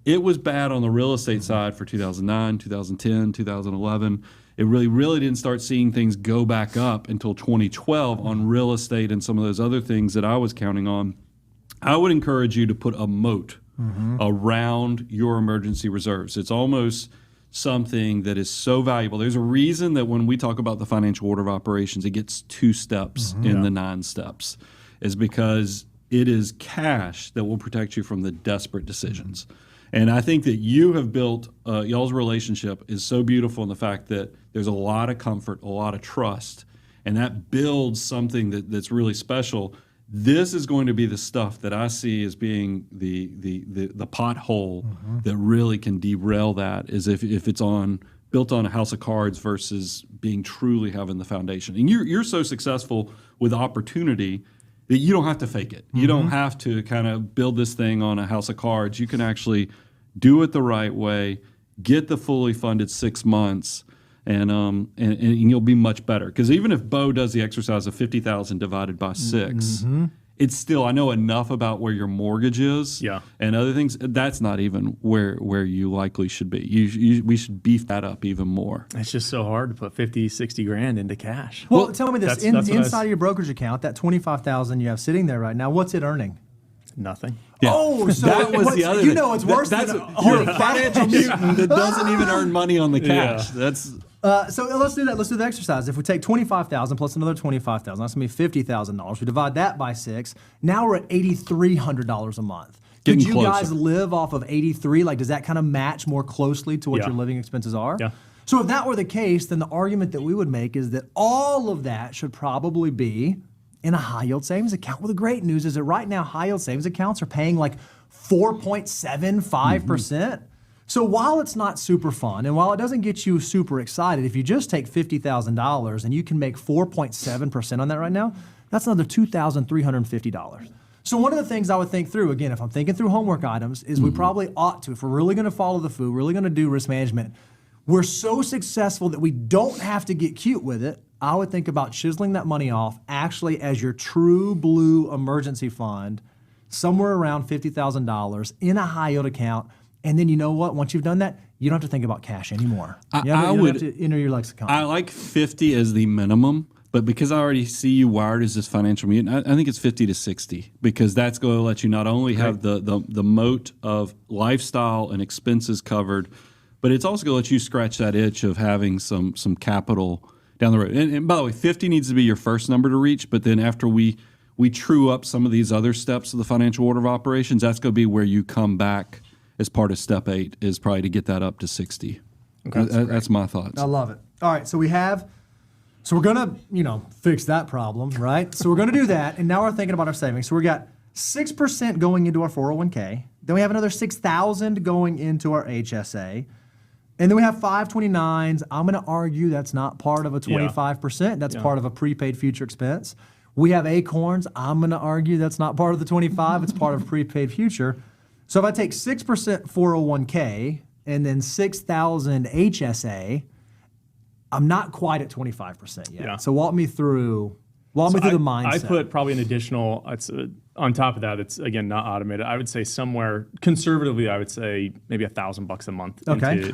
It was bad on the real estate side for 2009, 2010, 2011. It really didn't start seeing things go back up until 2012 on real estate and some of those other things that I was counting on. I would encourage you to put a moat around your emergency reserves. It's almost something that is so valuable. There's a reason that when we talk about the financial order of operations, it gets 2 steps in the 9 steps, is because it is cash that will protect you from the desperate decisions. And I think that you have built, y'all's relationship is so beautiful in the fact that there's a lot of comfort, a lot of trust, and that builds something that's really special. This is going to be the stuff that I see as being the pothole that really can derail that, is if it's built on a house of cards versus being truly having the foundation. And you're so successful with opportunity that you don't have to fake it. You don't have to kind of build this thing on a house of cards. You can actually do it the right way, get the fully funded 6 months, and you'll be much better. Because even if Bo does the exercise of 50,000 divided by 6, it's still, I know enough about where your mortgage is and other things. That's not even where you likely should be. We should beef that up even more. It's just so hard to put 50, 60 grand into cash. Well, tell me this, that's inside of your brokerage account, that 25,000 you have sitting there right now, what's it earning? Nothing. Yeah. Oh, so that was the other thing. You know, it's worse than you're a financial mutant that doesn't even earn money on the cash. Yeah. That's so let's do that. Let's do the exercise. If we take 25,000 plus another 25,000, that's gonna be $50,000. We divide that by 6. Now we're at $8,300 a month. Could you guys live off of 83? Like, does that kind of match more closely to what your living expenses are? Yeah. So if that were the case, then the argument that we would make is that all of that should probably be in a high yield savings account. Well, the great news is that right now high yield savings accounts are paying like 4.75%. So while it's not super fun and while it doesn't get you super excited, if you just take $50,000 and you can make 4.7% on that right now, that's another $2,350. So one of the things I would think through, again, if I'm thinking through homework items, is we probably ought to, if we're really gonna follow the food, really gonna do risk management, we're so successful that we don't have to get cute with it. I would think about chiseling that money off actually as your true blue emergency fund, somewhere around $50,000 in a high yield account. And then you know what? Once you've done that, you don't have to think about cash anymore. You don't have to enter your lexicon. I like 50 as the minimum, but because I already see you wired as this financial mutant, I think it's 50 to 60, because that's going to let you not only have the moat of lifestyle and expenses covered, but it's also going to let you scratch that itch of having some capital down the road. And by the way, 50 needs to be your first number to reach, but then after we true up some of these other steps of the financial order of operations, that's going to be where you come back as part of step 8, is probably to get that up to 60. Okay, that's my thoughts. I love it. All right, so we're gonna, fix that problem, right? So we're gonna do that, and now we're thinking about our savings. So we got 6% going into our 401k. Then we have another 6,000 going into our HSA. And then we have 529s. I'm gonna argue that's not part of a 25%. That's part of a prepaid future expense. We have acorns. I'm gonna argue that's not part of the 25. It's part of prepaid future. So if I take 6% 401k and then 6,000 HSA, I'm not quite at 25% yet. Yeah. So walk me through the mindset. I put probably an additional, on top of that, it's again not automated. I would say somewhere conservatively, I would say maybe $1,000 a month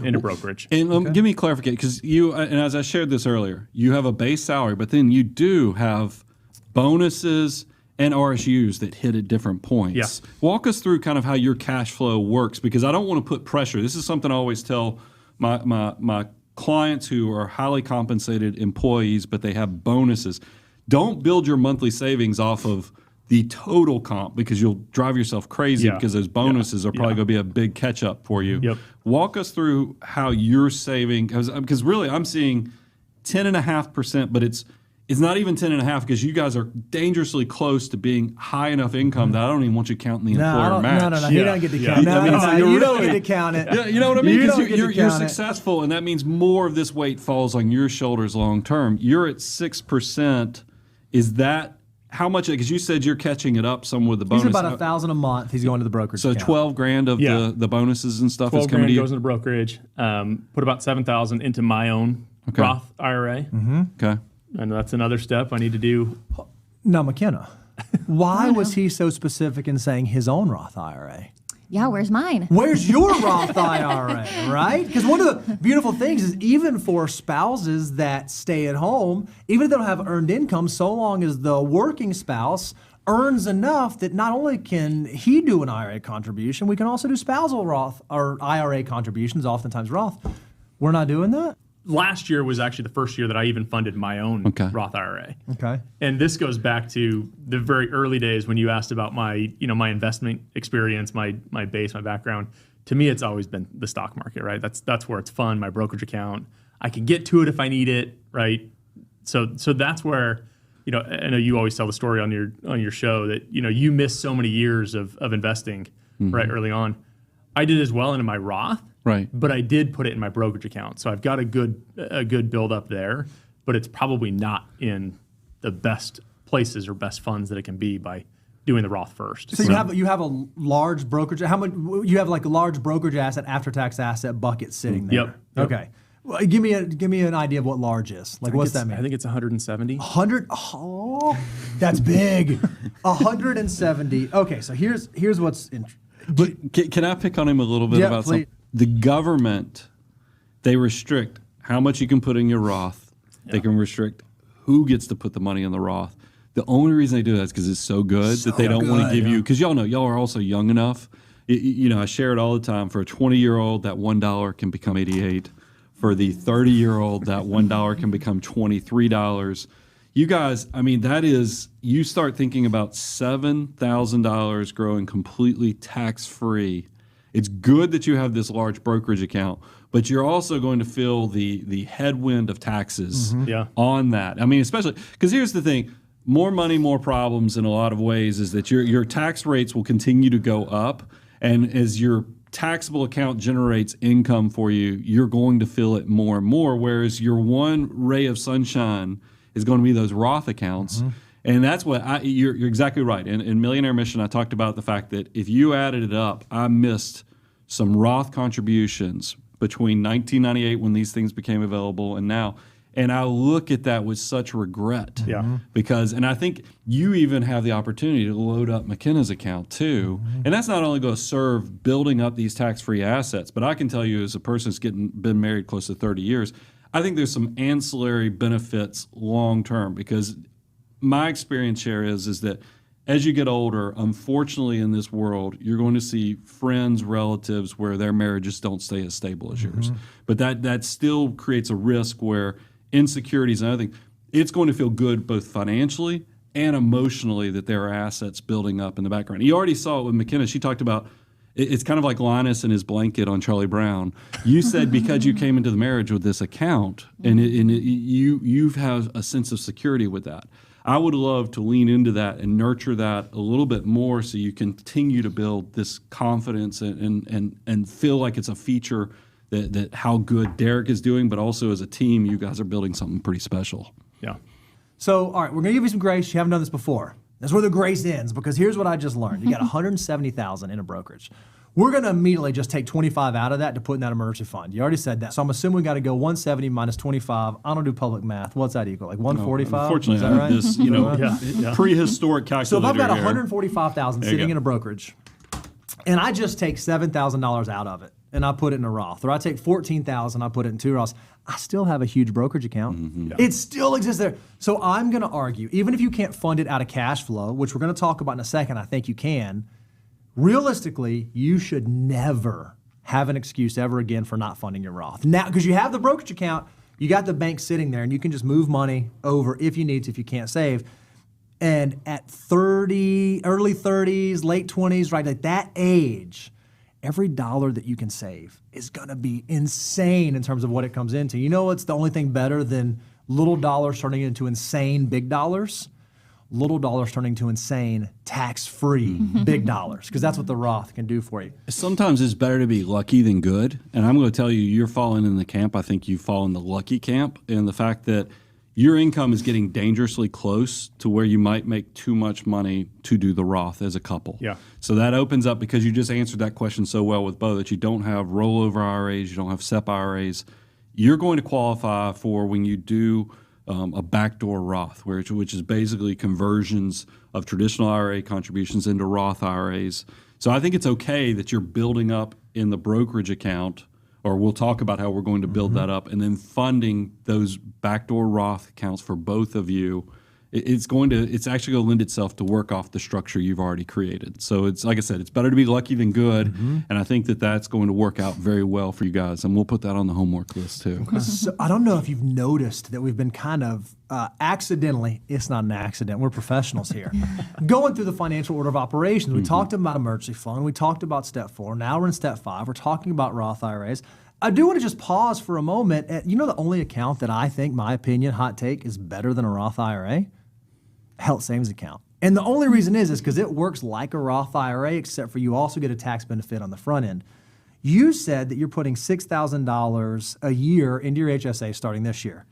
into brokerage. And give me clarification, because you, and as I shared this earlier, you have a base salary, but then you do have bonuses and RSUs that hit at different points. Yeah. Walk us through kind of how your cash flow works, because I don't want to put pressure. This is something I always tell my clients who are highly compensated employees, but they have bonuses. Don't build your monthly savings off of the total comp, because you'll drive yourself crazy, because those bonuses are probably going to be a big catch up for you. Yep. Walk us through how you're saving, because really I'm seeing 10.5%, but it's not even 10.5, because you guys are dangerously close to being high enough income that I don't even want you counting the employer match. No. You don't get to count. You don't get to count it. Yeah, you know what I mean? Because you're count it. successful, and that means more of this weight falls on your shoulders long term. You're at 6%. Is that how much? Because you said you're catching it up some with the bonus. He's about $1,000 a month. He's going to the brokerage. So account. $12,000 of the bonuses and stuff is coming to you. Goes into brokerage. Put about $7,000 into my own Roth IRA. Okay. And that's another step I need to do. Now, McKenna, why was he so specific in saying his own Roth IRA? Yeah, where's mine? Where's your Roth IRA, right? Because one of the beautiful things is, even for spouses that stay at home, even if they don't have earned income, so long as the working spouse earns enough that not only can he do an IRA contribution, we can also do spousal Roth or IRA contributions, oftentimes Roth. We're not doing that? Last year was actually the first year that I even funded my own Roth IRA. Okay. And this goes back to the very early days when you asked about my investment experience, my base, my background. To me, it's always been the stock market, right? That's where it's fun, my brokerage account. I can get to it if I need it, right? So that's where, I know you always tell the story on your show that, you missed so many years of investing right early on. I did as well into my Roth. Right. But I did put it in my brokerage account. So I've got a good build up there, but it's probably not in the best places or best funds that it can be by doing the Roth first. So you have a large brokerage. How much you have, like a large brokerage asset, after tax asset bucket sitting there? Yep. Okay. Well, give me an idea of what large is. Like, what's that mean? I think it's 170. 100. Oh, that's big. 170. Okay, so here's what's interesting. But can I pick on him a little bit about please. something? The government, they restrict how much you can put in your Roth. They can restrict who gets to put the money in the Roth. The only reason they do that is because it's so good that they don't want to give you, because y'all know, y'all are also young enough. I share it all the time. For a 20-year-old, that $1 can become 88. For the 30-year-old, that $1 can become $23. You guys, that is, you start thinking about $7,000 growing completely tax-free. It's good that you have this large brokerage account, but you're also going to feel the headwind of taxes on that. Especially because here's the thing: more money, more problems. In a lot of ways, is that your tax rates will continue to go up, and as your taxable account generates income for you, you're going to feel it more and more. Whereas your one ray of sunshine is going to be those Roth accounts. And that's what you're exactly right. In Millionaire Mission, I talked about the fact that if you added it up, I missed some Roth contributions between 1998 when these things became available and now. And I look at that with such regret. Yeah. Because, and I think you even have the opportunity to load up McKenna's account too. And that's not only going to serve building up these tax-free assets, but I can tell you as a person who's been married close to 30 years, I think there's some ancillary benefits long term, because my experience here is that as you get older, unfortunately in this world, you're going to see friends, relatives where their marriages don't stay as stable as yours. But that still creates a risk where insecurities and other things, it's going to feel good both financially and emotionally that there are assets building up in the background. You already saw it with McKenna. She talked about, it's kind of like Linus and his blanket on Charlie Brown. You said because you came into the marriage with this account and you have a sense of security with that. I would love to lean into that and nurture that a little bit more so you continue to build this confidence and feel like it's a feature that how good Derek is doing, but also as a team, you guys are building something pretty special. Yeah. So, all right, we're going to give you some grace. You haven't done this before. That's where the grace ends, because here's what I just learned. You got $170,000 in a brokerage. we're going to immediately just take 25 out of that to put in that emergency fund. You already said that. So I'm assuming we got to go 170 minus 25. I don't do public math. What's that equal? Like 145? Unfortunately, I have this, prehistoric calculator. So if I've got here. 145,000 sitting in a brokerage, and I just take $7,000 out of it, and I put it in a Roth, or I take $14,000, I put it in 2 Roths, I still have a huge brokerage account. It still exists there. So I'm going to argue, even if you can't fund it out of cash flow, which we're going to talk about in a second, I think you can. Realistically, you should never have an excuse ever again for not funding your Roth. Now, because you have the brokerage account, you got the bank sitting there, and you can just move money over if you need to, if you can't save. And at 30, early 30s, late 20s, right, at that age, every dollar that you can save is going to be insane in terms of what it comes into. You know what's the only thing better than little dollars turning into insane big dollars? Little dollars turning to insane tax-free big dollars, because that's what the Roth can do for you. Sometimes it's better to be lucky than good. And I'm going to tell you, you're falling in the camp. I think you fall in the lucky camp, and the fact that your income is getting dangerously close to where you might make too much money to do the Roth as a couple. Yeah. So that opens up, because you just answered that question so well with Bo, that you don't have rollover IRAs, you don't have SEP IRAs. You're going to qualify for when you do a backdoor Roth, which is basically conversions of traditional IRA contributions into Roth IRAs. So I think it's okay that you're building up in the brokerage account, or we'll talk about how we're going to build that up, and then funding those backdoor Roth accounts for both of you. It's actually going to lend itself to work off the structure you've already created. So it's, like I said, it's better to be lucky than good, and I think that that's going to work out very well for you guys, and we'll put that on the homework list too. So I don't know if you've noticed that we've been kind of accidentally, it's not an accident, we're professionals here, going through the financial order of operations. We talked about emergency fund, we talked about step 4, now we're in step 5, we're talking about Roth IRAs. I do want to just pause for a moment. The only account that I think, my opinion, hot take, is better than a Roth IRA? Health savings account. And the only reason is because it works like a Roth IRA, except for you also get a tax benefit on the front end. You said that you're putting $6,000 a year into your HSA starting this year.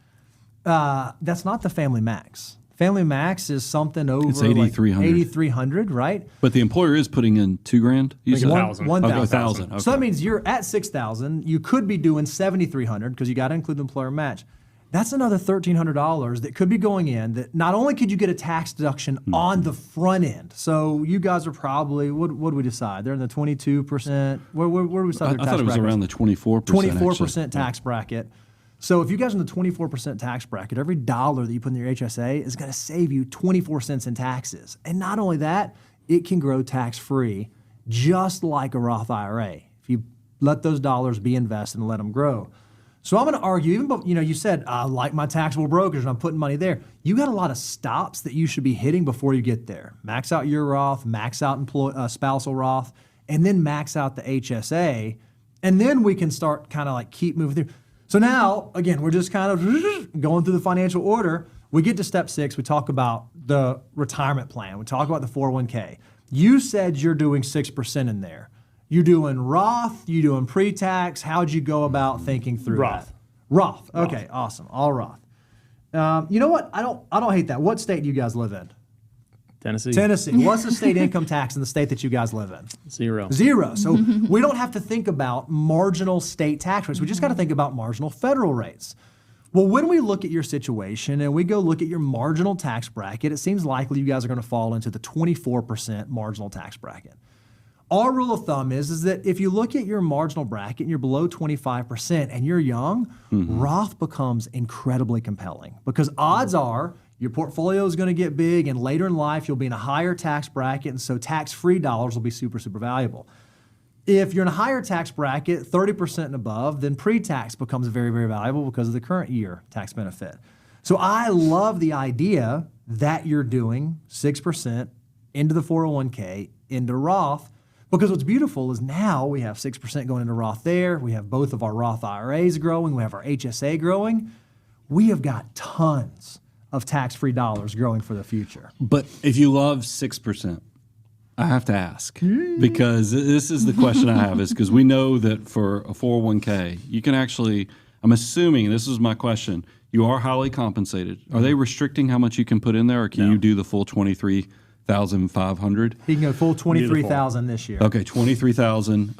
That's not the Family Max. Family Max is something over it's $8,300, right? But the employer is putting in $2,000. You said $1,000. $1,000. Okay. So that means you're at $6,000. You could be doing $7,300 because you got to include the employer match. That's another $1,300 that could be going in. That not only could you get a tax deduction on the front end. So you guys are probably, what do we decide? They're in the 22%. Where do we decide their tax bracket? I thought it was around the 24%. 24% tax bracket. So if you guys are in the 24% tax bracket, every dollar that you put in your HSA is going to save you 24 cents in taxes. And not only that, it can grow tax-free, just like a Roth IRA. If you let those dollars be invested and let them grow. So I'm going to argue, even though you said, I like my taxable brokerage and I'm putting money there, you got a lot of stops that you should be hitting before you get there. Max out your Roth, max out spousal Roth, and then max out the HSA. And then we can start kind of like keep moving through. So now, again, we're just kind of going through the financial order. We get to step 6. We talk about the retirement plan. We talk about the 401k. You said you're doing 6% in there. You doing Roth? You doing pre-tax? How'd you go about thinking through Roth. that? Roth. Okay, awesome. All Roth. You know what? I don't hate that. What state do you guys live in? Tennessee. What's the state income tax in the state that you guys live in? 0. 0. So we don't have to think about marginal state tax rates. We just got to think about marginal federal rates. Well, when we look at your situation and we go look at your marginal tax bracket, it seems likely you guys are going to fall into the 24% marginal tax bracket. Our rule of thumb is that if you look at your marginal bracket and you're below 25% and you're young, Roth becomes incredibly compelling because odds are your portfolio is going to get big and later in life you'll be in a higher tax bracket, and so tax-free dollars will be super, super valuable. If you're in a higher tax bracket, 30% and above, then pre-tax becomes very, very valuable because of the current year tax benefit. So I love the idea that you're doing 6% into the 401k, into Roth, because what's beautiful is now we have 6% going into Roth there. We have both of our Roth IRAs growing. We have our HSA growing. We have got tons of tax-free dollars growing for the future. But if you love 6%, I have to ask, because this is the question I have, is because we know that for a 401k, you can actually, I'm assuming, this is my question, you are highly compensated. Are they restricting how much you can put in there, or can you do the full $23,000 23,500. He can go full 23,000 this year. Okay, 23,000.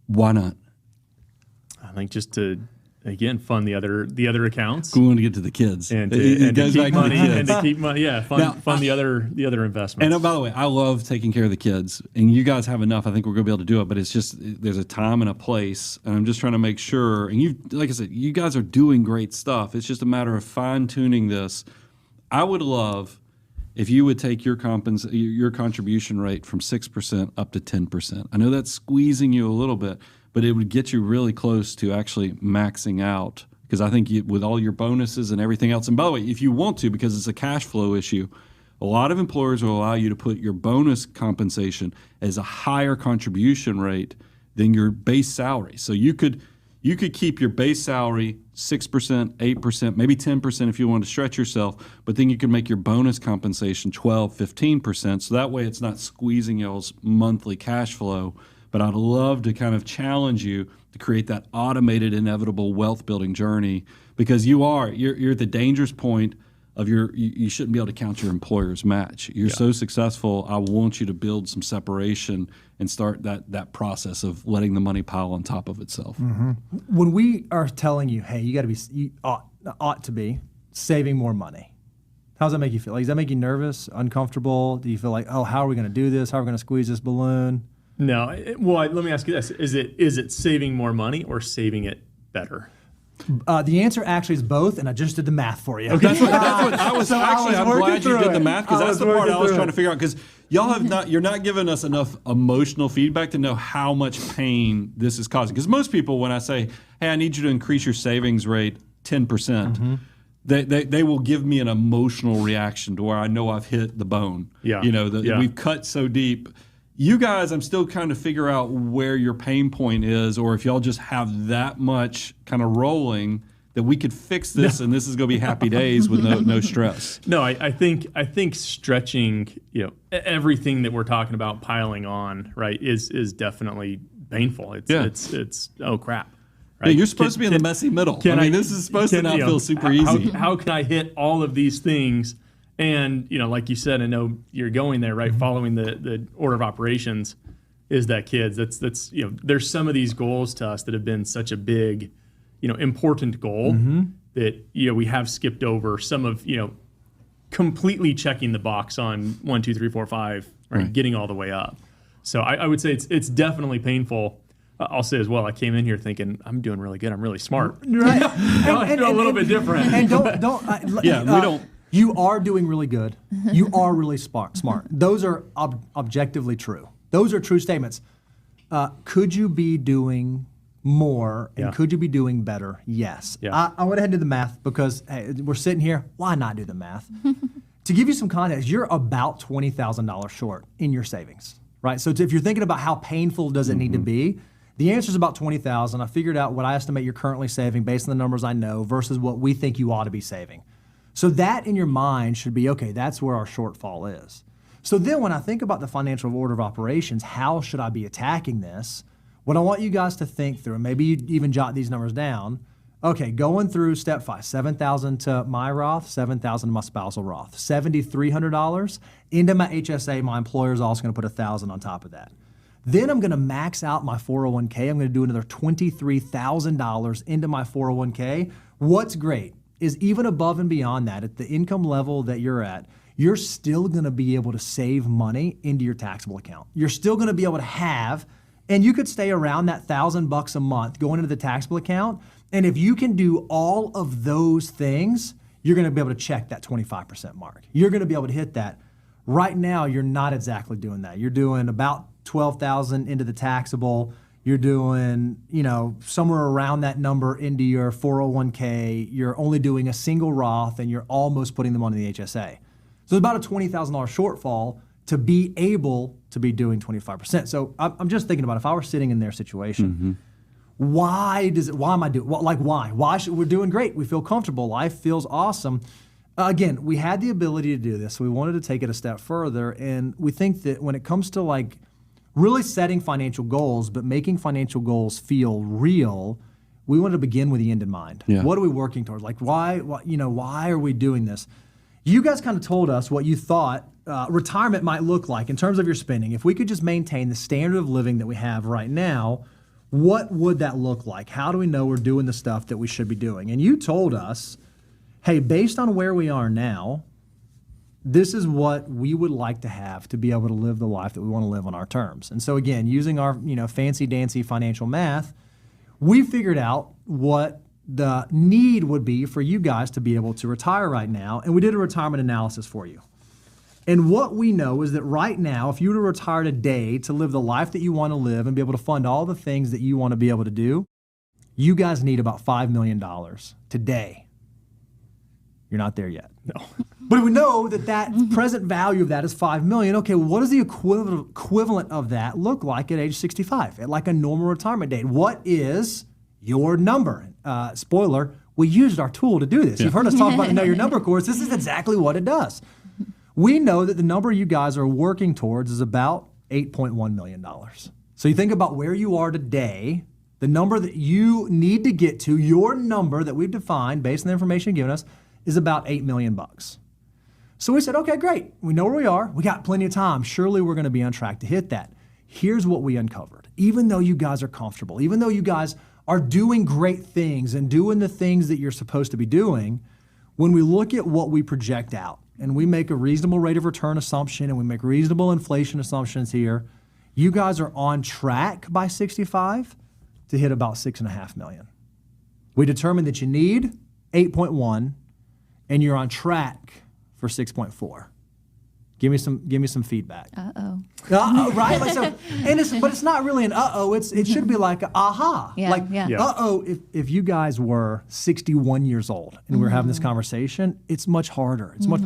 Why not? I think just to again fund the other accounts. We want to get to the kids and it to goes keep back money to the kids. and to keep money. Yeah, fund the other investments. And by the way, I love taking care of the kids, and you guys have enough. I think we're going to be able to do it, but it's just there's a time and a place, and I'm just trying to make sure. And you, like I said, you guys are doing great stuff. It's just a matter of fine tuning this. I would love if you would take your contribution rate from 6% up to 10%. I know that's squeezing you a little bit, but it would get you really close to actually maxing out. Because I think with all your bonuses and everything else, and by the way, if you want to, because it's a cash flow issue, a lot of employers will allow you to put your bonus compensation as a higher contribution rate than your base salary. So you could keep your base salary 6%, 8%, maybe 10% if you want to stretch yourself, but then you can make your bonus compensation 12, 15%. So that way it's not squeezing y'all's monthly cash flow. But I'd love to kind of challenge you to create that automated, inevitable wealth building journey, because you're at the dangerous point of you shouldn't be able to count your employer's match. You're so successful. I want you to build some separation and start that process of letting the money pile on top of itself. Mm-hmm. When we are telling you, hey, you ought to be saving more money, how does that make you feel? Like, does that make you nervous, uncomfortable? Do you feel like, oh, how are we going to do this? How are we going to squeeze this balloon? No. Well, let me ask you this: is it saving more money or saving it better? The answer actually is both, and I just did the math for you. Okay. That's what I was actually. I'm glad you did the math, because that's the part I was trying to figure out. Because you're not giving us enough emotional feedback to know how much pain this is causing. Because most people, when I say, "Hey, I need you to increase your savings rate 10%," they will give me an emotional reaction to where I know I've hit the bone. Yeah. We've cut so deep. You guys, I'm still trying to figure out where your pain point is, or if y'all just have that much kind of rolling that we could fix this, and this is going to be happy days with no stress. No, I think stretching, everything that we're talking about piling on, right, is definitely painful. It's oh crap. Right? Yeah, you're supposed to be in the messy middle. This is supposed to not feel super easy. How can I hit all of these things? And, like you said, I know you're going there, right? Following the order of operations is that kids. That's there's some of these goals to us that have been such a big, important goal that, we have skipped over some of, completely checking the box on 1, 2, 3, 4, 5, right? Getting all the way up. So I would say it's definitely painful. I'll say as well, I came in here thinking I'm doing really good. I'm really smart. Right. and a little bit different. And we don't. You are doing really good. You are really smart. Those are objectively true. Those are true statements. Could you be doing more, and could you be doing better? Yes. Yeah. I went ahead and did the math because, hey, we're sitting here. Why not do the math? To give you some context, you're about $20,000 short in your savings, right? So if you're thinking about how painful does it need to be, the answer is about $20,000. I figured out what I estimate you're currently saving based on the numbers I know versus what we think you ought to be saving. So that in your mind should be, okay, that's where our shortfall is. So then when I think about the financial order of operations, how should I be attacking this? What I want you guys to think through, and maybe you even jot these numbers down. Okay, going through step 5, $7,000 to my Roth, $7,000 to my spousal Roth, $7,300 into my HSA. My employer is also going to put $1,000 on top of that. Then I'm going to max out my 401k. I'm going to do another $23,000 into my 401k. What's great is even above and beyond that, at the income level that you're at, you're still going to be able to save money into your taxable account. You're still going to be able to have, and you could stay around that $1,000 a month going into the taxable account. And if you can do all of those things, you're going to be able to check that 25% mark. You're going to be able to hit that. Right now, you're not exactly doing that. You're doing about $12,000 into the taxable. You're doing, somewhere around that number into your 401k. You're only doing a single Roth, and you're almost putting them on the HSA. So it's about a $20,000 shortfall to be able to be doing 25%. So I'm just thinking about if I were sitting in their situation, why am I doing? Why? We're doing great. We feel comfortable. Life feels awesome. Again, we had the ability to do this. So we wanted to take it a step further, and we think that when it comes to really setting financial goals, but making financial goals feel real, we want to begin with the end in mind. Yeah. What are we working towards? Why are we doing this? You guys kind of told us what you thought retirement might look like in terms of your spending. If we could just maintain the standard of living that we have right now, what would that look like? How do we know we're doing the stuff that we should be doing? And you told us, hey, based on where we are now, this is what we would like to have to be able to live the life that we want to live on our terms. And so again, using our fancy dancy financial math, we figured out what the need would be for you guys to be able to retire right now, and we did a retirement analysis for you. And what we know is that right now, if you were to retire today to live the life that you want to live and be able to fund all the things that you want to be able to do, you guys need about $5 million today. You're not there yet. No. But we know that present value of that is $5 million. Okay, well, what does the equivalent of that look like at age 65, at like a normal retirement date? What is your number? Spoiler, we used our tool to do this. You've heard us talk about the Know Your Number course. This is exactly what it does. We know that the number you guys are working towards is about $8.1 million. So you think about where you are today, the number that you need to get to, your number that we've defined based on the information given us, is about $8 million. So we said, okay, great. We know where we are. We got plenty of time. Surely we're going to be on track to hit that. Here's what we uncovered. Even though you guys are comfortable, even though you guys are doing great things and doing the things that you're supposed to be doing, when we look at what we project out and we make a reasonable rate of return assumption and we make reasonable inflation assumptions here, you guys are on track by 65 to hit about $6.5 million. We determined that you need 8.1 and you're on track for 6.4. Give me some feedback. Right? Like so, but it's not really an it should be like a, aha. Yeah, like yeah. If you guys were 61 years old and we were having this conversation, it's much harder. It's much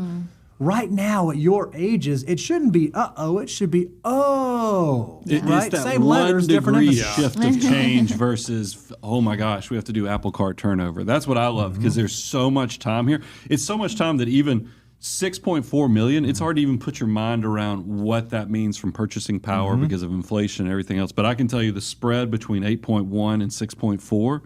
right now at your ages, it shouldn't be it should be right? It's that Same letters, different degree emphasis. shift of change versus, oh my gosh, we have to do apple cart turnover. That's what I love because there's so much time here. It's so much time that even 6.4 million, it's hard to even put your mind around what that means from purchasing power because of inflation and everything else. But I can tell you the spread between 8.1 and 6.4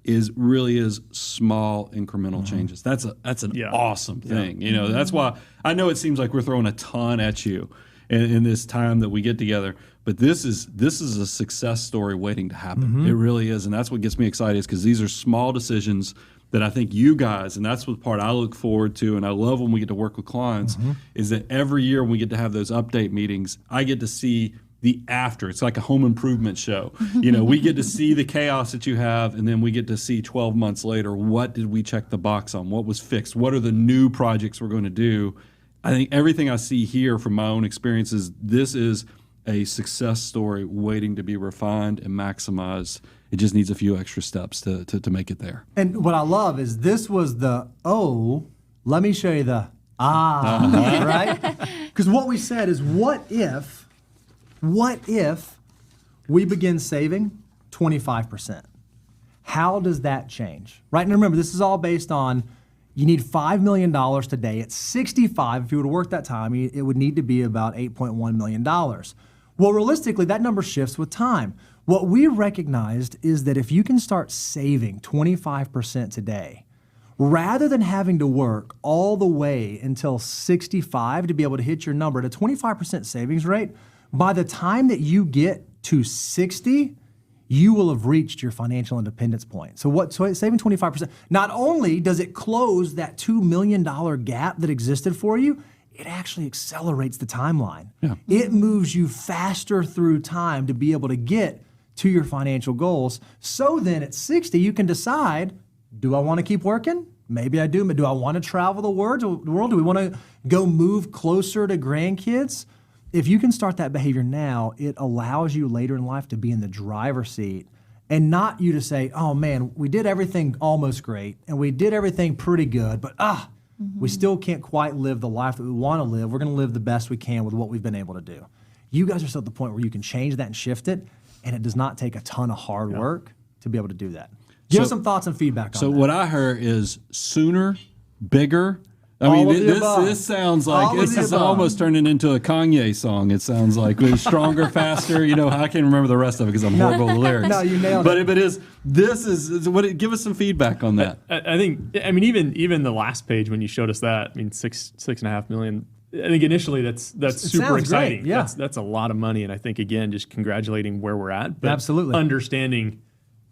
is small incremental changes. That's an awesome thing. You know, that's why I know it seems like we're throwing a ton at you in this time that we get together. But this is a success story waiting to happen. It really is. And that's what gets me excited is because these are small decisions that I think you guys, and that's what part I look forward to, and I love when we get to work with clients, is that every year when we get to have those update meetings, I get to see the after. It's like a home improvement show. You know, we get to see the chaos that you have, and then we get to see 12 months later, what did we check the box on? What was fixed? What are the new projects we're going to do? I think everything I see here from my own experiences, this is a success story waiting to be refined and maximized. It just needs a few extra steps to make it there. And what I love is this was the let me show you the right? Because what we said is what if we begin saving 25%? How does that change? Right? And remember, this is all based on you need $5 million today. At 65, if you were to work that time, it would need to be about $8.1 million. Well, realistically, that number shifts with time. What we recognized is that if you can start saving 25% today, rather than having to work all the way until 65 to be able to hit your number at a 25% savings rate, by the time that you get to 60, you will have reached your financial independence point. So saving 25%, not only does it close that $2 million gap that existed for you, it actually accelerates the timeline. Yeah. It moves you faster through time to be able to get to your financial goals. So then at 60, you can decide, do I want to keep working? Maybe I do. But do I want to travel the world? Do we want to go move closer to grandkids? If you can start that behavior now, it allows you later in life to be in the driver's seat and not you to say, oh man, we did everything almost great and we did everything pretty good, but we still can't quite live the life that we want to live. We're going to live the best we can with what we've been able to do. You guys are still at the point where you can change that and shift it, and it does not take a ton of hard work to be able to do that. Give us some thoughts and feedback on that. So what I heard is sooner, bigger, I mean, All of the above. this sounds like All of this the is above. almost turning into a Kanye song. It sounds like with stronger, faster. I can't remember the rest of it because I'm horrible with the lyrics. No, you nailed but it. But this is what. Give us some feedback on that. I think, I mean, even the last page when you showed us that, I mean, 6.5 million. I think initially that's super sounds exciting. great, yeah. That's a lot of money, and I think again, just congratulating where we're at, but Absolutely. understanding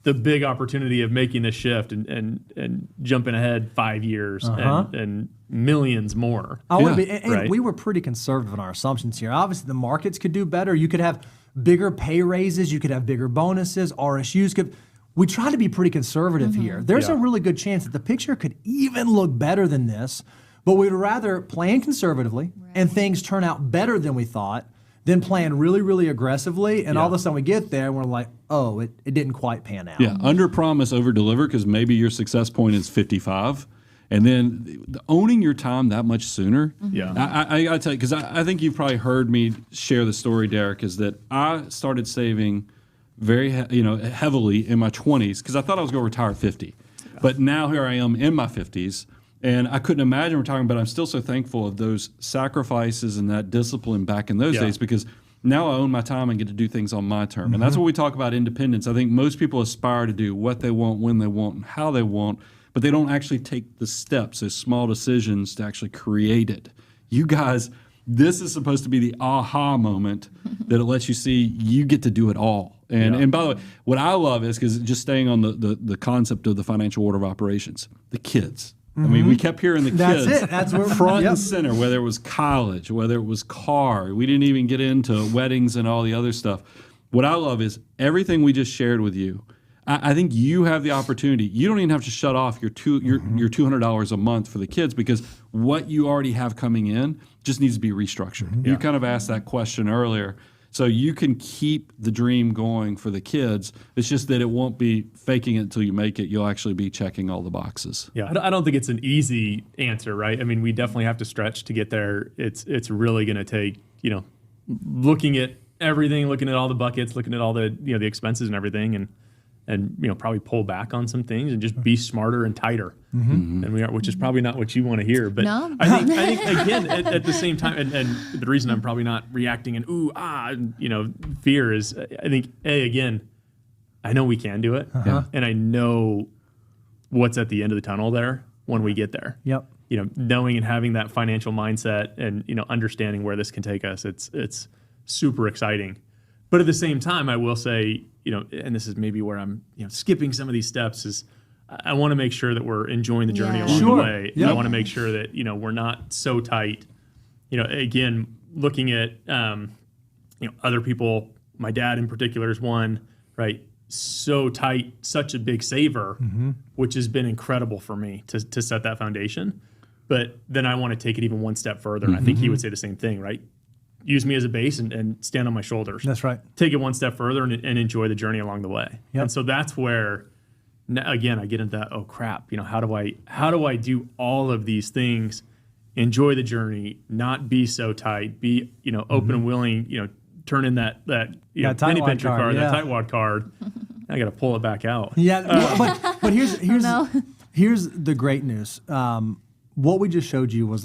the big opportunity of making this shift and jumping ahead 5 years and millions more. I want to Yeah. be, and Right. we were pretty conservative in our assumptions here. Obviously, the markets could do better. You could have bigger pay raises. You could have bigger bonuses. RSUs could. We try to be pretty conservative here. There's a really good chance that the picture could even look better than this, but we'd rather plan conservatively and things turn out better than we thought than plan really, really aggressively, and all of a sudden we get there and we're like, oh, it didn't quite pan out. Yeah, under promise, over deliver, because maybe your success point is 55. And then owning your time that much sooner. Yeah. I got to tell you, because I think you've probably heard me share the story, Derek, is that I started saving very heavily in my 20s because I thought I was going to retire at 50. Yeah. But now here I am in my 50s. And I couldn't imagine retiring, but I'm still so thankful of those sacrifices and that discipline back in those days because now I own my time and get to do things on my term. And that's what we talk about independence. I think most people aspire to do what they want, when they want, and how they want, but they don't actually take the steps, those small decisions to actually create it. You guys, this is supposed to be the aha moment that it lets you see you get to do it all. And by the way, what I love is, because just staying on the concept of the financial order of operations, the kids. I mean, we kept hearing the That's kids it. That's where front and center, whether it was college, whether it was car. We didn't even get into weddings and all the other stuff. What I love is everything we just shared with you. I think you have the opportunity. You don't even have to shut off your $200 a month for the kids because what you already have coming in just needs to be restructured. You kind of asked that question earlier. So you can keep the dream going for the kids. It's just that it won't be faking it until you make it. You'll actually be checking all the boxes. Yeah, I don't think it's an easy answer, right? I mean, we definitely have to stretch to get there. It's really going to take, looking at everything, looking at all the buckets, looking at all the, the expenses and everything, and probably pull back on some things and just be smarter and tighter than we are, which is probably not what you want to hear. But No. I think again, at the same time, and the reason I'm probably not reacting and fear is, I think, again, I know we can do it, and I know what's at the end of the tunnel there when we get there. Yep. Knowing and having that financial mindset and understanding where this can take us, it's super exciting. But at the same time, I will say, and this is maybe where I'm, skipping some of these steps, is I want to make sure that we're enjoying the journey along the way. Yep. I want to make sure that, we're not so tight. Again, looking at, other people, my dad in particular is one, right? So tight, such a big saver, which has been incredible for me to set that foundation. But then I want to take it even one step further. And I think he would say the same thing, right? Use me as a base and stand on my shoulders. That's right. Take it one step further and enjoy the journey along the way. Yep. And so that's where, again, I get into that, oh crap, how do I do all of these things, enjoy the journey, not be so tight, be, open and willing, turn in that penny pincher card, that tightwad card. I got to pull it back out. Yeah, but no. here's the great news. What we just showed you was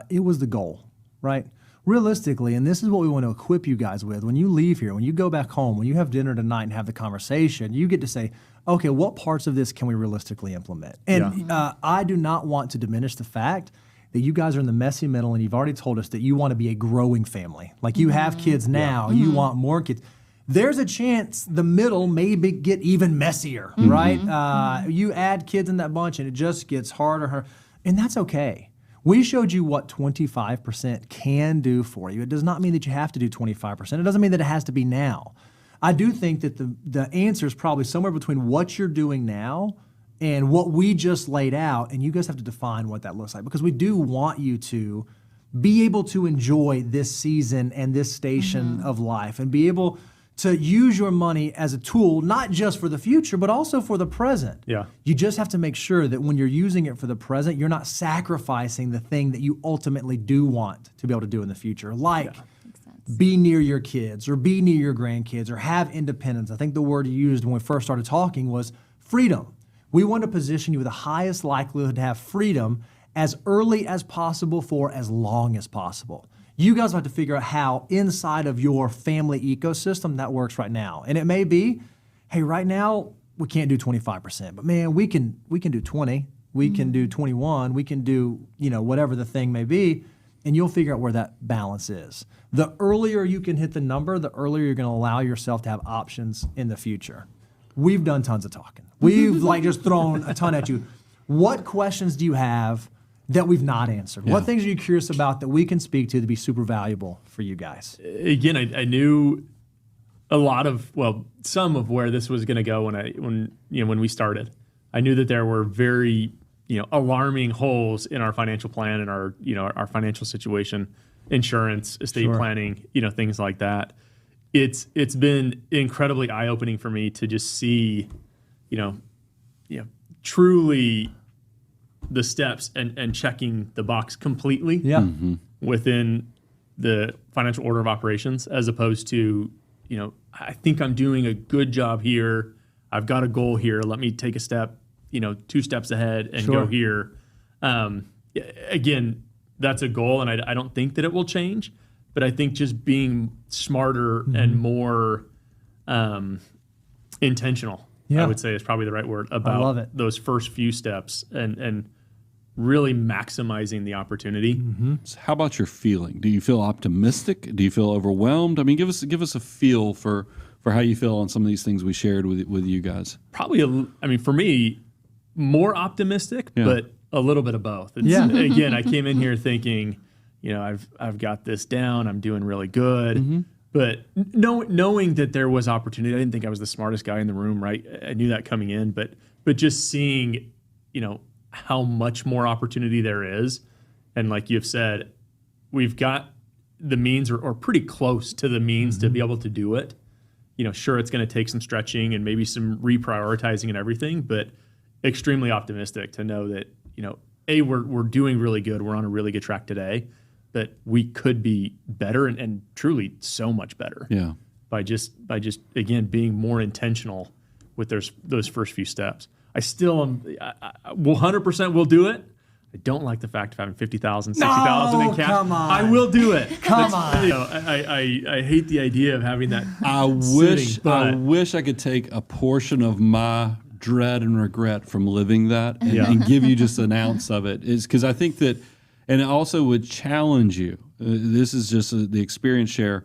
it was the goal, right? Realistically, and this is what we want to equip you guys with, when you leave here, when you go back home, when you have dinner tonight and have the conversation, you get to say, okay, what parts of this can we realistically implement? And I do not want to diminish the fact that you guys are in the messy middle, and you've already told us that you want to be a growing family. Like you have kids now, you want more kids. There's a chance the middle may get even messier, right? You add kids in that bunch and it just gets harder, and that's okay. We showed you what 25% can do for you. It does not mean that you have to do 25%. It doesn't mean that it has to be now. I do think that the answer is probably somewhere between what you're doing now and what we just laid out, and you guys have to define what that looks like, because we do want you to be able to enjoy this season and this station of life and be able to use your money as a tool, not just for the future, but also for the present. Yeah. You just have to make sure that when you're using it for the present, you're not sacrificing the thing that you ultimately do want to be able to do in the future, like be near your kids or be near your grandkids or have independence. I think the word you used when we first started talking was freedom. We want to position you with the highest likelihood to have freedom as early as possible for as long as possible. You guys have to figure out how inside of your family ecosystem that works right now. And it may be, hey, right now we can't do 25%, but man, we can do 20, we can do 21, we can do, whatever the thing may be, and you'll figure out where that balance is. The earlier you can hit the number, the earlier you're going to allow yourself to have options in the future. We've done tons of talking. We've just thrown a ton at you. What questions do you have that we've not answered? What things are you curious about that we can speak to be super valuable for you guys? Again, I knew a lot of, some of where this was going to go when we started. I knew that there were very, alarming holes in our financial plan and our financial situation, insurance, estate planning, things like that. It's been incredibly eye-opening for me to just see, truly the steps and checking the box completely within the financial order of operations, as opposed to, I think I'm doing a good job here. I've got a goal here. Let me take a step, 2 steps ahead and go here. Again, that's a goal, and I don't think that it will change. But I think just being smarter and more intentional, I would say is probably the right word, about those first few steps and really maximizing the opportunity. So how about your feeling? Do you feel optimistic? Do you feel overwhelmed? I mean, give us a feel for how you feel on some of these things we shared with you guys. Probably, for me, more optimistic, but a little bit of both. Again, I came in here thinking, I've got this down. I'm doing really good. But knowing that there was opportunity, I didn't think I was the smartest guy in the room, right? I knew that coming in, but just seeing, how much more opportunity there is. And like you've said, we've got the means or pretty close to the means to be able to do it. Sure, it's going to take some stretching and maybe some reprioritizing and everything, but extremely optimistic to know that, we're doing really good. We're on a really good track today, but we could be better and truly so much better. Yeah. By just again being more intentional with those first few steps. I still am. 100% will do it. I don't like the fact of having 50,000, 60,000 in cash. Come on. I will do it. Come on. I hate the idea of having that. I wish I could take a portion of my dread and regret from living that and give you just an ounce of it. Is because I think that, and it also would challenge you. This is just the experience share.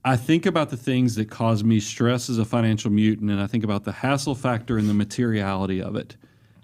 I think about the things that cause me stress as a financial mutant, and I think about the hassle factor and the materiality of it.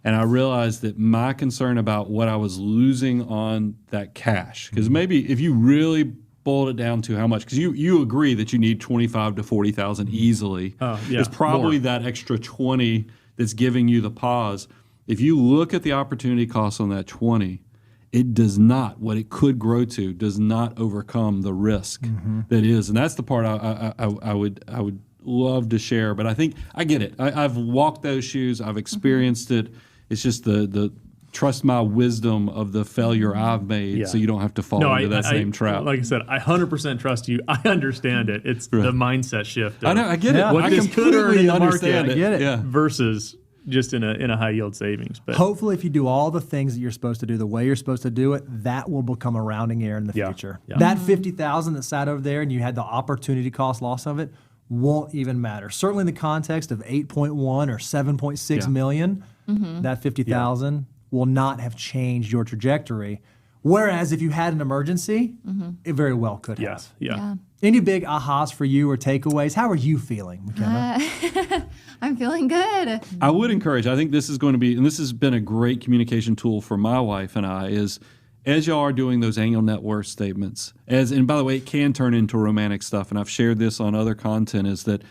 And I realized that my concern about what I was losing on that cash, because maybe if you really boiled it down to how much, because you agree that you need 25 to 40,000 easily. It's probably more. That extra 20 that's giving you the pause. If you look at the opportunity cost on that 20, it does not, what it could grow to, does not overcome the risk that is. And that's the part I would love to share. But I think I get it. I've walked those shoes. I've experienced it. It's just the trust my wisdom of the failure I've made so you don't have to fall into that same trap. Like I said, I 100% trust you. I understand it. It's the mindset shift. I know. I get it. What I completely understand it. I get it. Yeah. Versus just in a high yield savings. But hopefully, if you do all the things that you're supposed to do the way you're supposed to do it, that will become a rounding error in the future. Yeah. That 50,000 that sat over there and you had the opportunity cost loss of it won't even matter. Certainly in the context of 8.1 or 7.6 million, that 50,000 will not have changed your trajectory. Whereas if you had an emergency, it very well could have. Yeah. Any big ahas for you or takeaways? How are you feeling, McKenna? I'm feeling good. I would encourage, I think this is going to be, and this has been a great communication tool for my wife and I, is as y'all are doing those annual net worth statements, and by the way, it can turn into romantic stuff, and I've shared this on other content, is that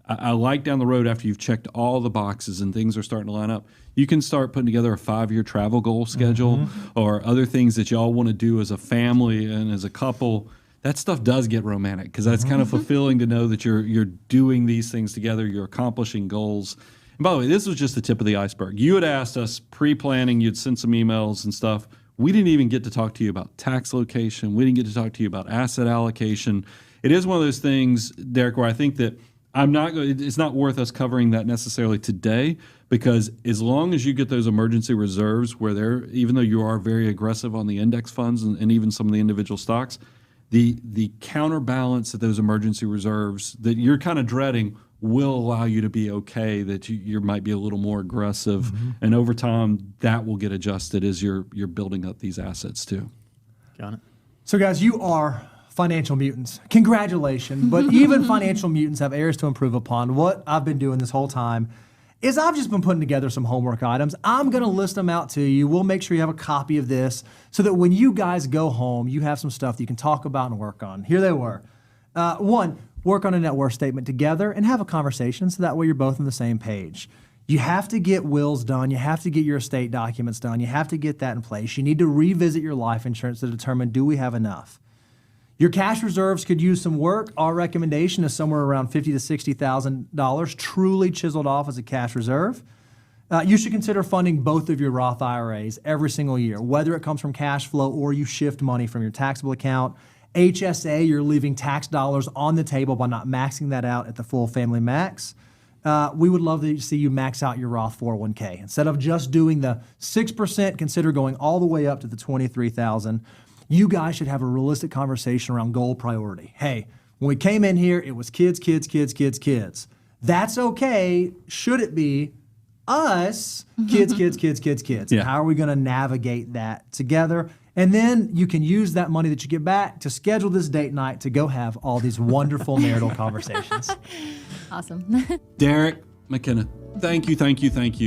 I like down the road after you've checked all the boxes and things are starting to line up, you can start putting together a 5-year travel goal schedule or other things that y'all want to do as a family and as a couple. That stuff does get romantic because that's kind of fulfilling to know that you're doing these things together, you're accomplishing goals. And by the way, this was just the tip of the iceberg. You had asked us pre-planning, you'd sent some emails and stuff. We didn't even get to talk to you about tax location. We didn't get to talk to you about asset allocation. It is one of those things, Derek, where I think that it's not worth us covering that necessarily today, because as long as you get those emergency reserves where they're, even though you are very aggressive on the index funds and even some of the individual stocks, the counterbalance that those emergency reserves that you're kind of dreading will allow you to be okay, that you might be a little more aggressive. And over time, that will get adjusted as you're building up these assets too. Got it. So guys, you are financial mutants. Congratulations. But even financial mutants have areas to improve upon. What I've been doing this whole time is I've just been putting together some homework items. I'm going to list them out to you. We'll make sure you have a copy of this so that when you guys go home, you have some stuff that you can talk about and work on. Here they were. One, work on a net worth statement together and have a conversation so that way you're both on the same page. You have to get wills done. You have to get your estate documents done. You have to get that in place. You need to revisit your life insurance to determine, do we have enough? Your cash reserves could use some work. Our recommendation is somewhere around $50,000 to $60,000, truly chiseled off as a cash reserve. You should consider funding both of your Roth IRAs every single year, whether it comes from cash flow or you shift money from your taxable account. HSA, you're leaving tax dollars on the table by not maxing that out at the full family max. We would love to see you max out your Roth 401k. Instead of just doing the 6%, consider going all the way up to the $23,000. You guys should have a realistic conversation around goal priority. Hey, when we came in here, it was kids, kids, kids, kids, kids. That's okay. Should it be us, kids, kids, kids, kids, kids? Yeah. How are we going to navigate that together? And then you can use that money that you get back to schedule this date night to go have all these wonderful marital conversations. Awesome. Derek McKenna, thank you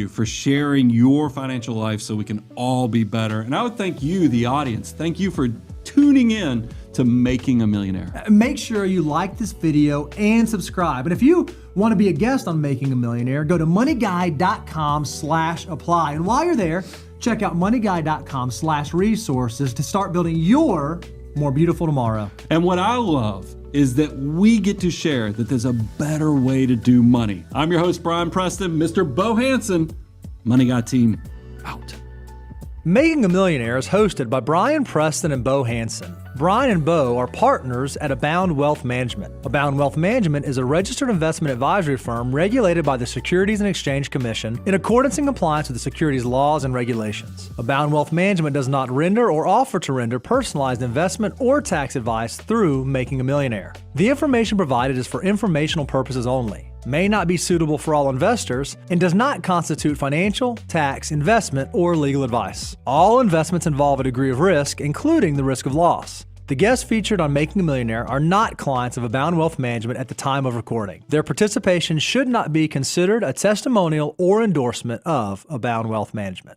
for sharing your financial life so we can all be better. And I would thank you, the audience. Thank you for tuning in to Making a Millionaire. Make sure you like this video and subscribe. And if you want to be a guest on Making a Millionaire, go to moneyguy.com/apply. And while you're there, check out moneyguy.com/resources to start building your more beautiful tomorrow. And what I love is that we get to share that there's a better way to do money. I'm your host, Brian Preston, Mr. Bo Hansen. Money Guy team out. Making a Millionaire is hosted by Brian Preston and Bo Hansen. Brian and Bo are partners at Abound Wealth Management. Abound Wealth Management is a registered investment advisory firm regulated by the Securities and Exchange Commission in accordance and compliance with the securities laws and regulations. Abound Wealth Management does not render or offer to render personalized investment or tax advice through Making a Millionaire. The information provided is for informational purposes only, may not be suitable for all investors, and does not constitute financial, tax, investment, or legal advice. All investments involve a degree of risk, including the risk of loss. The guests featured on Making a Millionaire are not clients of Abound Wealth Management at the time of recording. Their participation should not be considered a testimonial or endorsement of Abound Wealth Management.